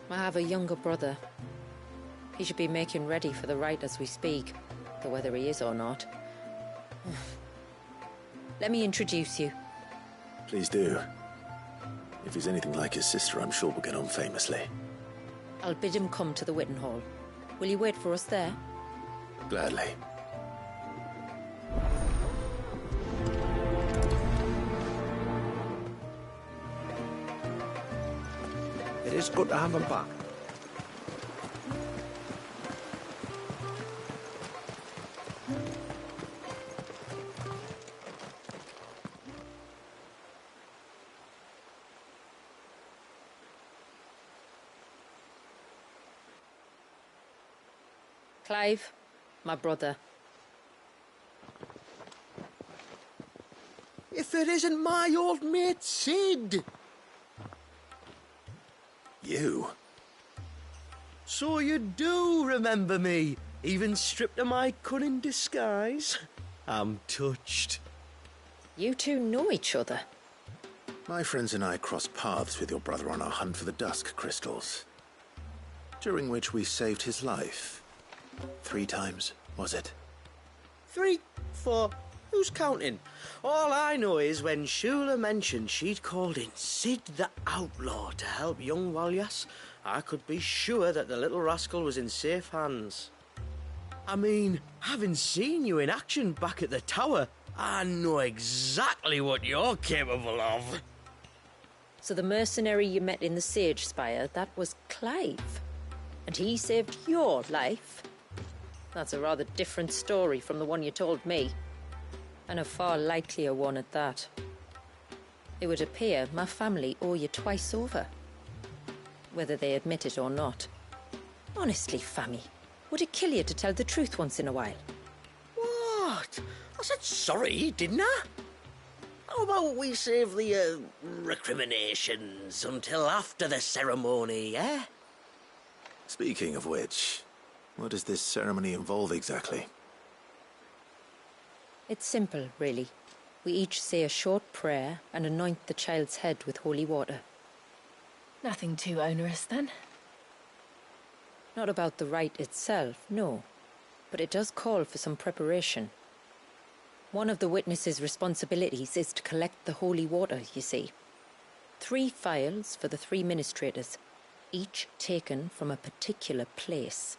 I have a younger brother. He should be making ready for the rite as we speak, though whether he is or not. Let me introduce you. Please do. If he's anything like his sister, I'm sure we'll get on famously. I'll bid him come to the Witten Hall. Will you wait for us there? Gladly. It is good to have him back. Clive, my brother. If it isn't my old mate Sid! You? So you do remember me, even stripped of my cunning disguise? I'm touched. You two know each other? My friends and I crossed paths with your brother on our hunt for the Dusk Crystals, during which we saved his life. 3 times, was it? 3, 4, who's counting? All I know is when Shula mentioned she'd called in Sid the Outlaw to help young Wallius, I could be sure that the little rascal was in safe hands. I mean, having seen you in action back at the tower, I know exactly what you're capable of. So the mercenary you met in the Sage Spire, that was Clive? And he saved your life? That's a rather different story from the one you told me. And a far likelier one at that. It would appear my family owe you twice over. Whether they admit it or not. Honestly, Fammy, would it kill you to tell the truth once in a while? What? I said sorry, didn't I? How about we save the, recriminations until after the ceremony, eh? Speaking of which, what does this ceremony involve exactly? It's simple, really. We each say a short prayer and anoint the child's head with holy water. Nothing too onerous, then. Not about the rite itself, no. But it does call for some preparation. One of the witness's responsibilities is to collect the holy water, you see. 3 phials for the 3 ministrators, each taken from a particular place.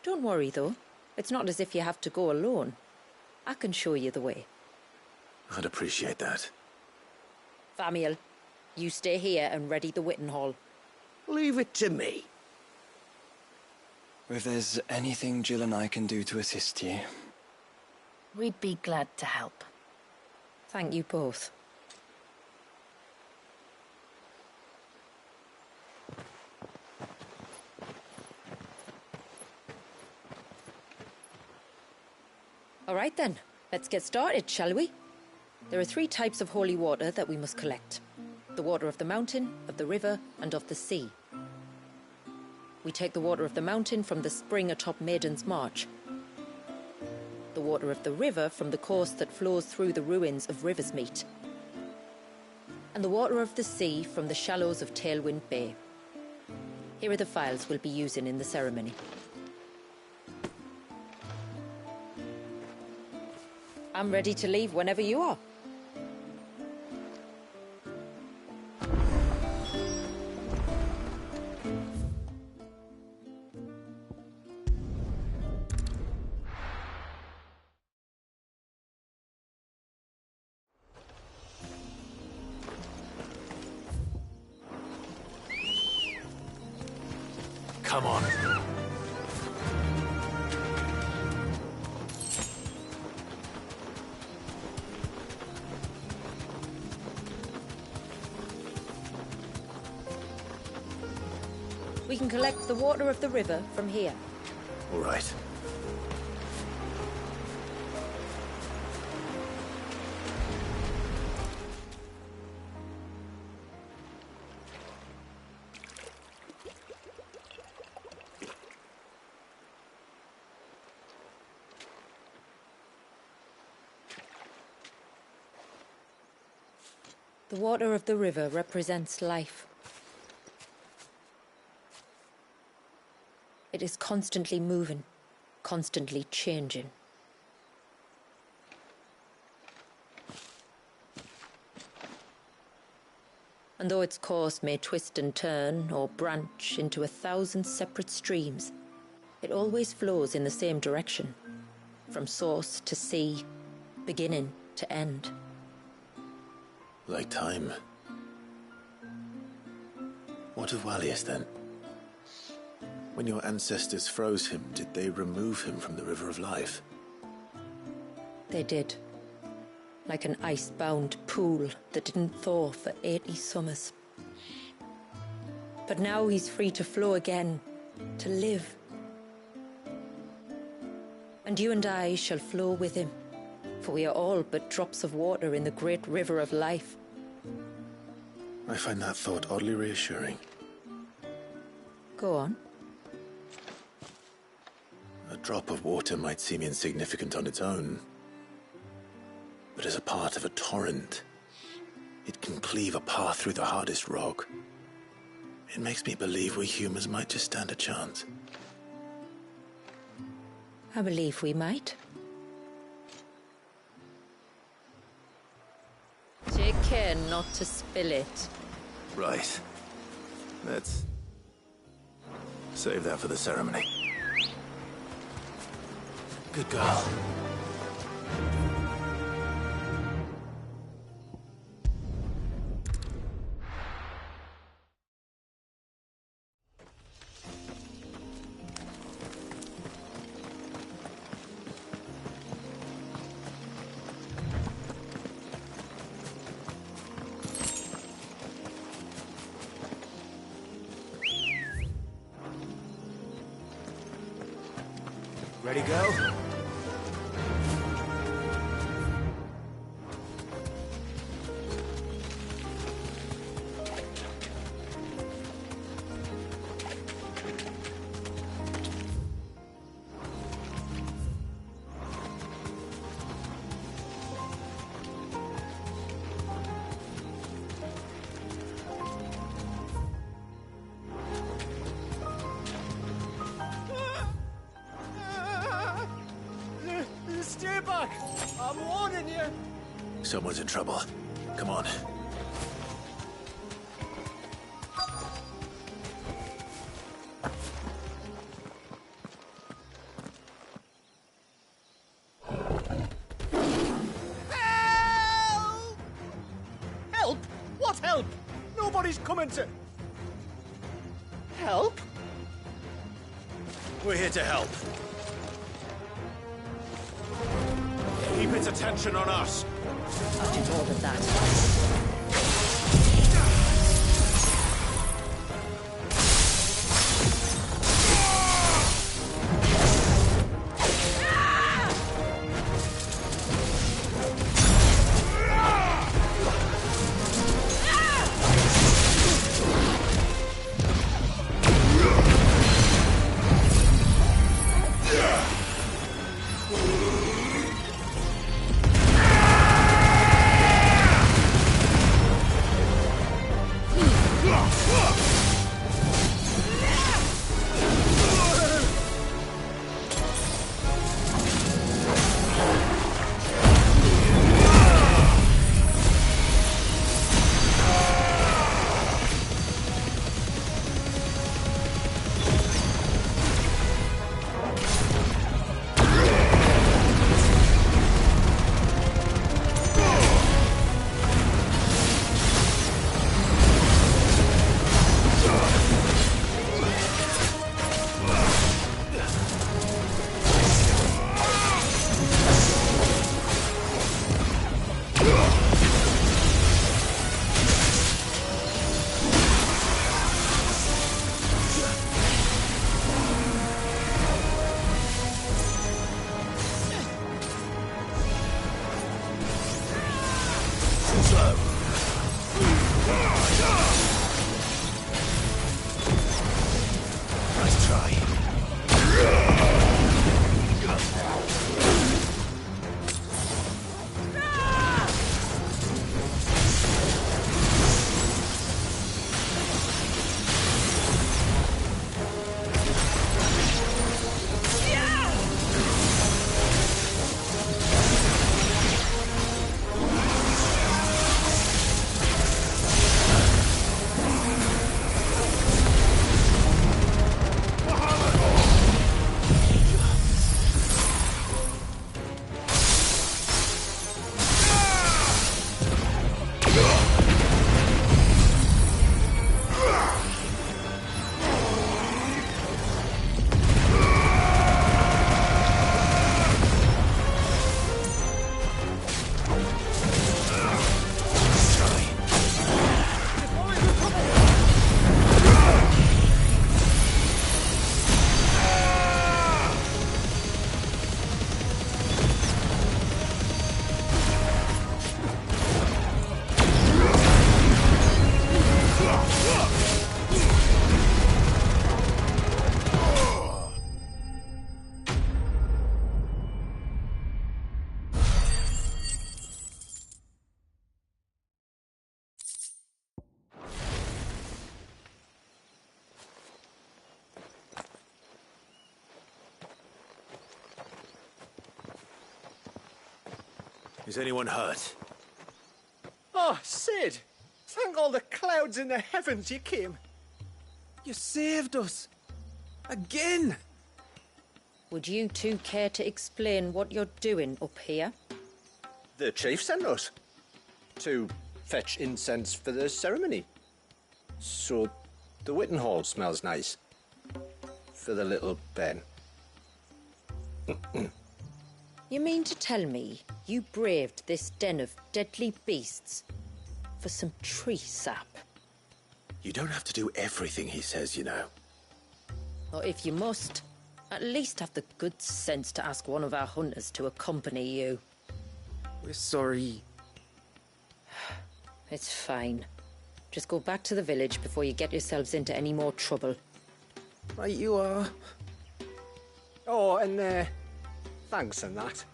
Don't worry, though. It's not as if you have to go alone. I can show you the way. I'd appreciate that. Famiel, you stay here and ready the Witten Hall. Leave it to me. If there's anything Jill and I can do to assist you... We'd be glad to help. Thank you both. All right then, let's get started, shall we? There are 3 types of holy water that we must collect. The water of the mountain, of the river, and of the sea. We take the water of the mountain from the spring atop Maiden's March. The water of the river from the course that flows through the ruins of Riversmeet. And the water of the sea from the shallows of Tailwind Bay. Here are the phials we'll be using in the ceremony. I'm ready to leave whenever you are. Come on. We can collect the water of the river from here. All right. The water of the river represents life. It is constantly moving, constantly changing. And though its course may twist and turn or branch into 1,000 separate streams, it always flows in the same direction, from source to sea, beginning to end. Like time. What of Wallius, then? When your ancestors froze him, did they remove him from the River of Life? They did. Like an ice-bound pool that didn't thaw for 80 summers. But now he's free to flow again, to live. And you and I shall flow with him, for we are all but drops of water in the great river of life. I find that thought oddly reassuring. Go on. A drop of water might seem insignificant on its own, but as a part of a torrent, it can cleave a path through the hardest rock. It makes me believe we humans might just stand a chance. I believe we might. Take care not to spill it. Right. Let's save that for the ceremony. Good girl. Ready, go? Someone's in trouble. Come on. Help! What help? Nobody's coming to... Help? We're here to help. Keep its attention on us. I'll do all of that. Nice try. Is anyone hurt? Oh, Sid! Thank all the clouds in the heavens you came. You saved us. Again! Would you two care to explain what you're doing up here? The chief sent us to fetch incense for the ceremony. So the Witten Hall smells nice. For the little Ben. You mean to tell me you braved this den of deadly beasts for some tree sap? You don't have to do everything he says, you know. Or if you must, at least have the good sense to ask one of our hunters to accompany you. We're sorry. It's fine. Just go back to the village before you get yourselves into any more trouble. Right you are. Oh, and thanks and that.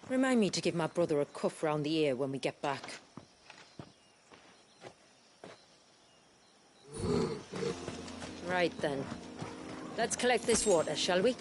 Remind me to give my brother a cuff round the ear when we get back. Right then. Let's collect this water, shall we?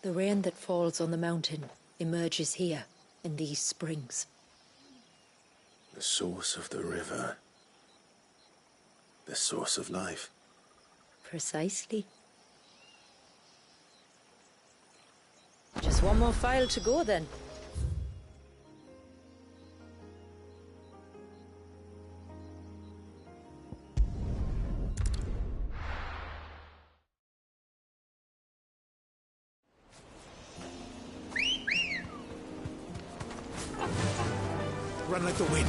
The rain that falls on the mountain emerges here, in these springs. The source of the river. The source of life. Precisely. Just one more file to go, then. Run like the wind.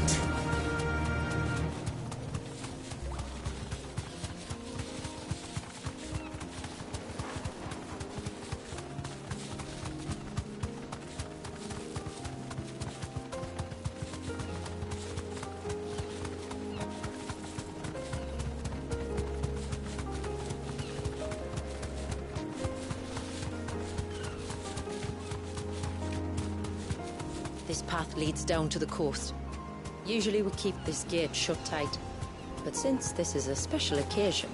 This path leads down to the coast. Usually we keep this gate shut tight, but since this is a special occasion...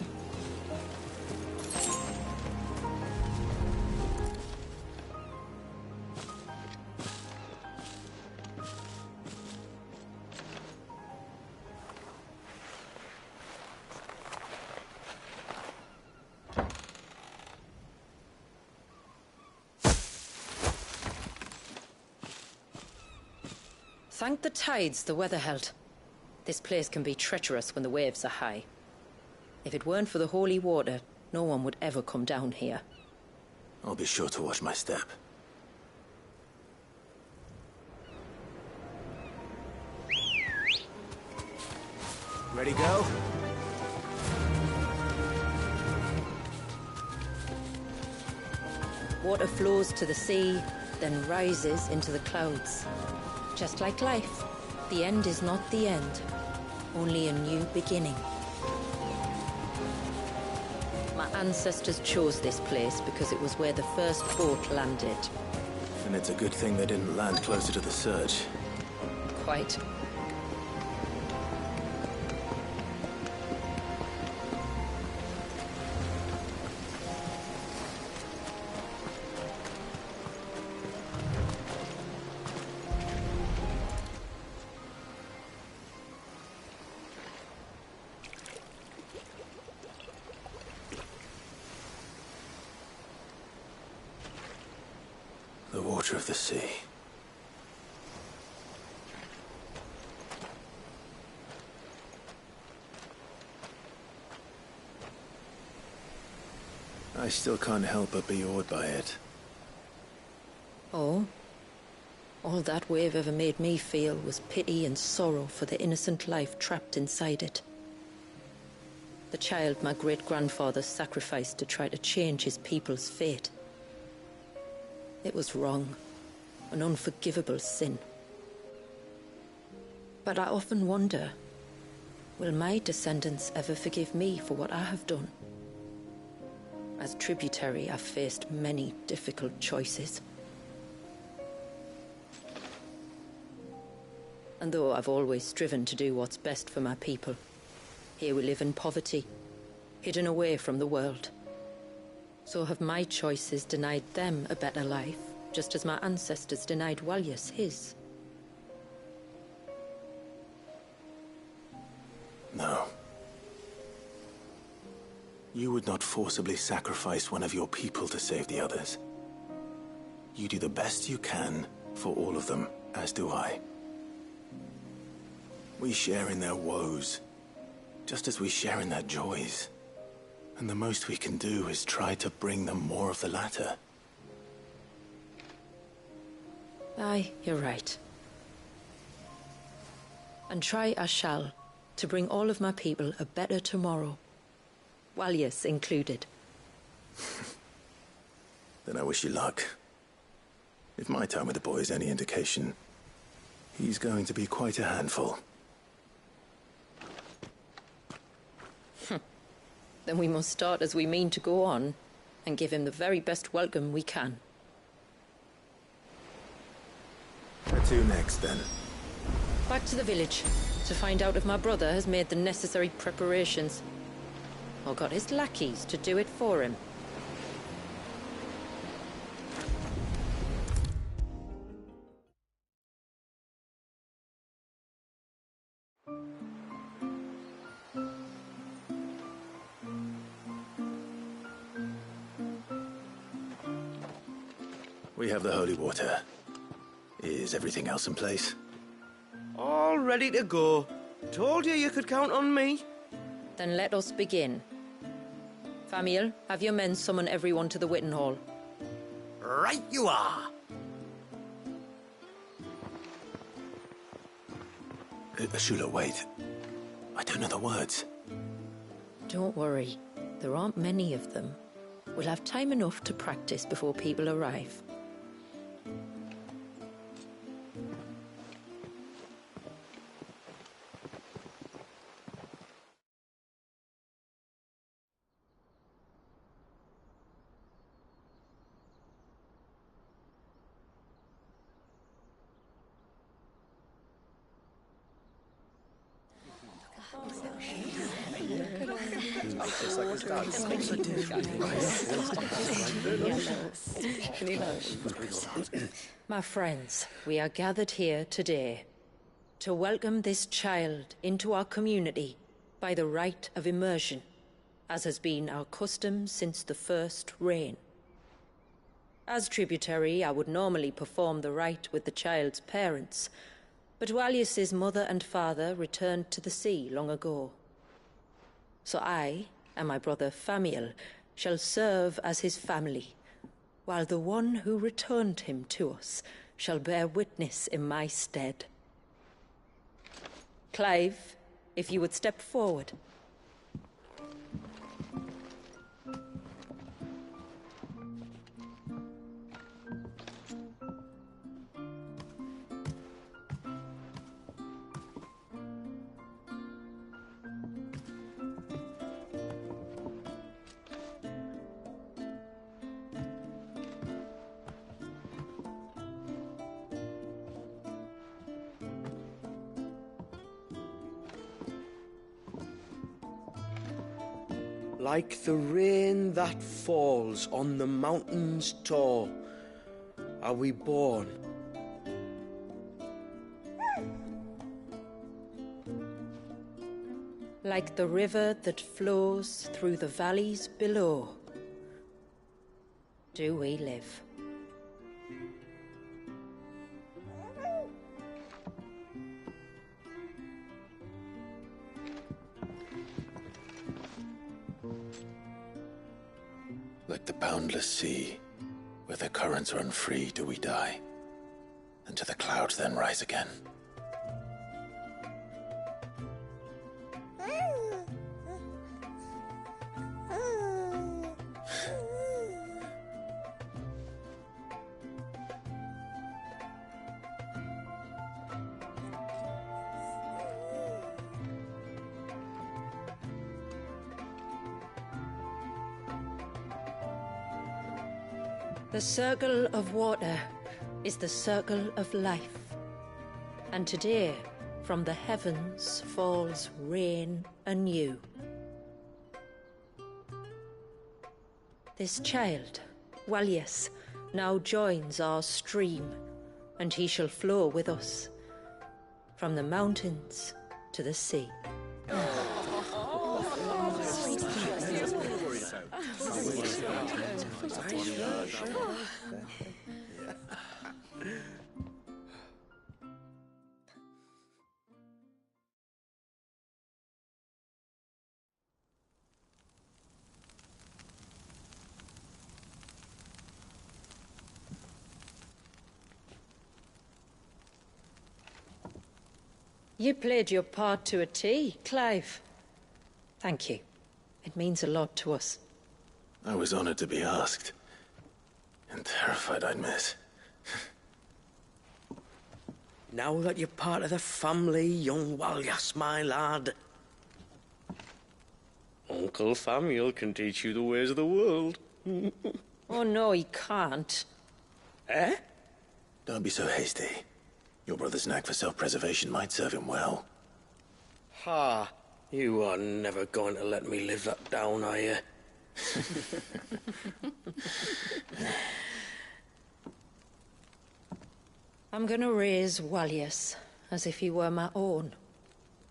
Thank the tides the weather held. This place can be treacherous when the waves are high. If it weren't for the holy water, no one would ever come down here. I'll be sure to watch my step. Ready, go? Water flows to the sea, then rises into the clouds. Just like life, the end is not the end, only a new beginning. My ancestors chose this place because it was where the first boat landed. And it's a good thing they didn't land closer to the surge. Quite. The water of the sea. I still can't help but be awed by it. Oh? All that wave ever made me feel was pity and sorrow for the innocent life trapped inside it. The child my great-grandfather sacrificed to try to change his people's fate. It was wrong, an unforgivable sin. But I often wonder, will my descendants ever forgive me for what I have done? As tributary, I've faced many difficult choices. And though I've always striven to do what's best for my people, here we live in poverty, hidden away from the world. So have my choices denied them a better life, just as my ancestors denied Walyas his? No. You would not forcibly sacrifice one of your people to save the others. You do the best you can for all of them, as do I. We share in their woes, just as we share in their joys. And the most we can do is try to bring them more of the latter. Aye, you're right. And try I shall, to bring all of my people a better tomorrow. Walyas included. Then I wish you luck. If my time with the boy is any indication, he's going to be quite a handful. Then we must start as we mean to go on, and give him the very best welcome we can. Where to next, then? Back to the village, to find out if my brother has made the necessary preparations, or got his lackeys to do it for him. We have the holy water. Is everything else in place? All ready to go. Told you could count on me. Then let us begin. Famiel, have your men summon everyone to the Witten Hall. Right you are. Shula, wait. I don't know the words. Don't worry. There aren't many of them. We'll have time enough to practice before people arrive. My friends, we are gathered here today to welcome this child into our community by the rite of immersion, as has been our custom since the first reign. As tributary, I would normally perform the rite with the child's parents, but Walius's mother and father returned to the sea long ago. So I and my brother Famiel shall serve as his family, while the one who returned him to us shall bear witness in my stead. Clive, if you would step forward. Like the rain that falls on the mountains tall, are we born. Like the river that flows through the valleys below, do we live. Like the boundless sea, where the currents run free, do we die, and to the clouds then rise again. The circle of water is the circle of life, and today from the heavens falls rain anew. This child, Walius, now joins our stream, and he shall flow with us from the mountains to the sea. You played your part to a T, Clive. Thank you. It means a lot to us. I was honored to be asked. And terrified I'd miss. Now that you're part of the family, young Walyas, my lad. Uncle Famiel can teach you the ways of the world. Oh, no, he can't. Eh? Don't be so hasty. Your brother's knack for self-preservation might serve him well. Ha! You are never going to let me live that down, are you? I'm gonna raise Walius as if he were my own.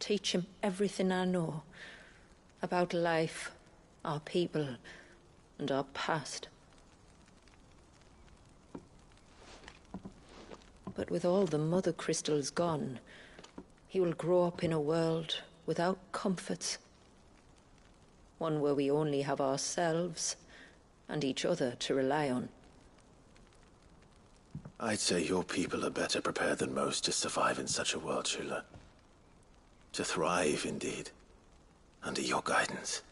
teach him everything I know about life, our people, and our past. But with all the mother crystals gone, he will grow up in a world without comforts. One where we only have ourselves and each other to rely on. I'd say your people are better prepared than most to survive in such a world, Shula. To thrive, indeed, under your guidance.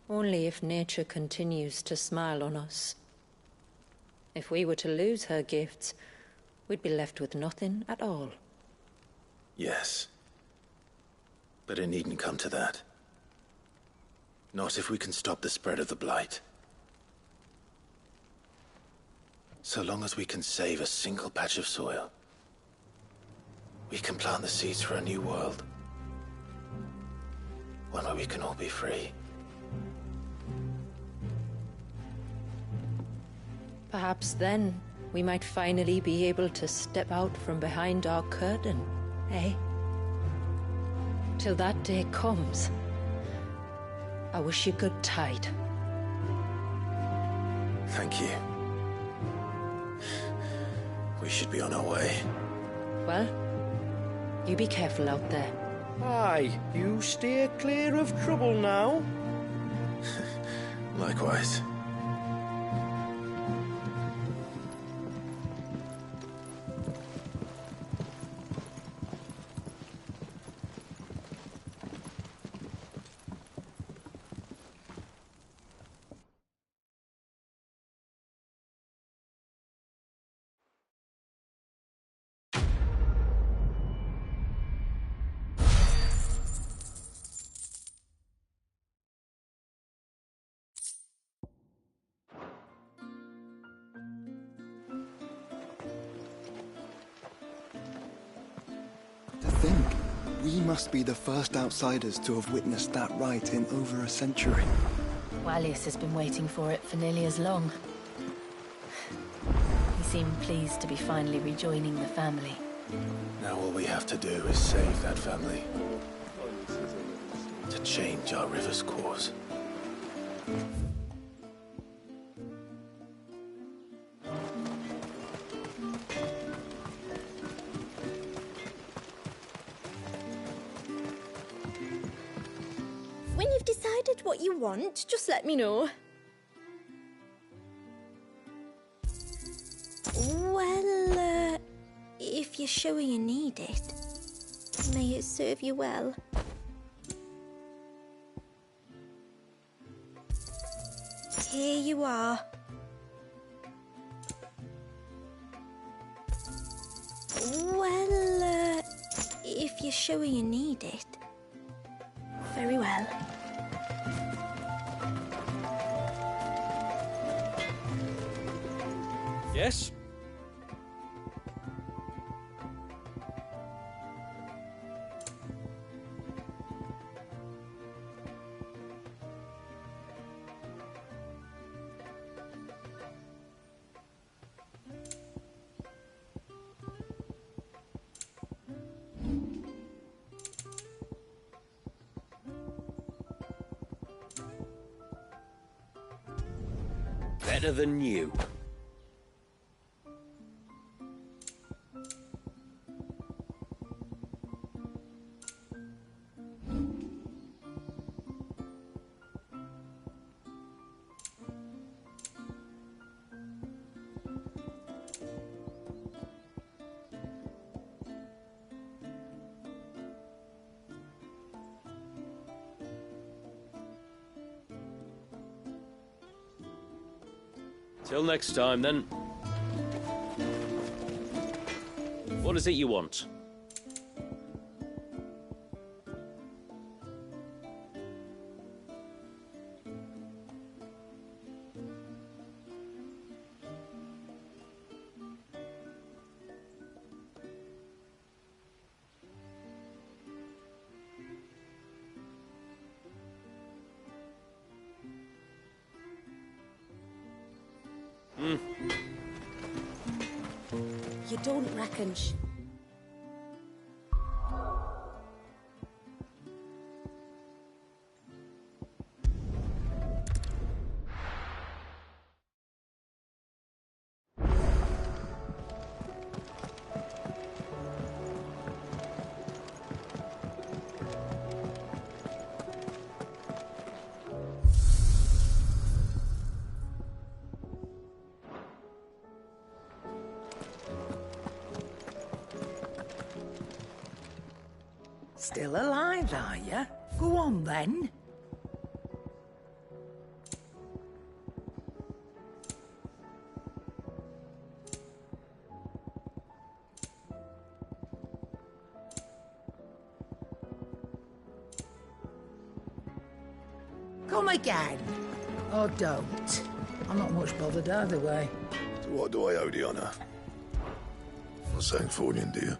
Only if nature continues to smile on us. If we were to lose her gifts, we'd be left with nothing at all. Yes. But it needn't come to that. Not if we can stop the spread of the Blight. So long as we can save a single patch of soil, we can plant the seeds for a new world. One where we can all be free. Perhaps then we might finally be able to step out from behind our curtain, eh? Till that day comes, I wish you good tide. Thank you. We should be on our way. Well, you be careful out there. Aye, you steer clear of trouble now. Likewise. We must be the first outsiders to have witnessed that rite in over a century. Wallius has been waiting for it for nearly as long. He seemed pleased to be finally rejoining the family. Now all we have to do is save that family. To change our river's course. When you've decided what you want, just let me know. Well, if you're sure you need it, may it serve you well. Here you are. Well, if you're sure you need it, very well. Yes? Better than you. Till next time, then. What is it you want? You don't reckon Still alive, are you? Go on, then. Come again. Or don't. I'm not much bothered either way. So what do I owe the honour? Not saying Fornian, do you?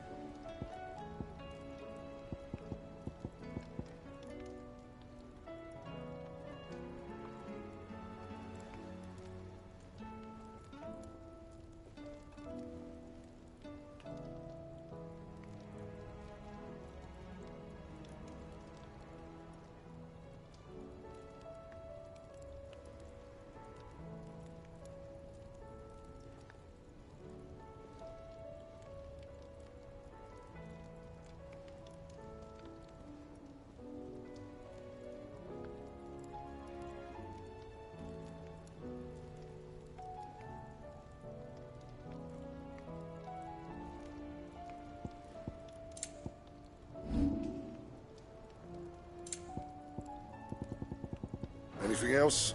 Anything else?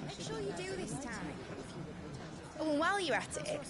Make sure you do this time. Oh, and while you're at it,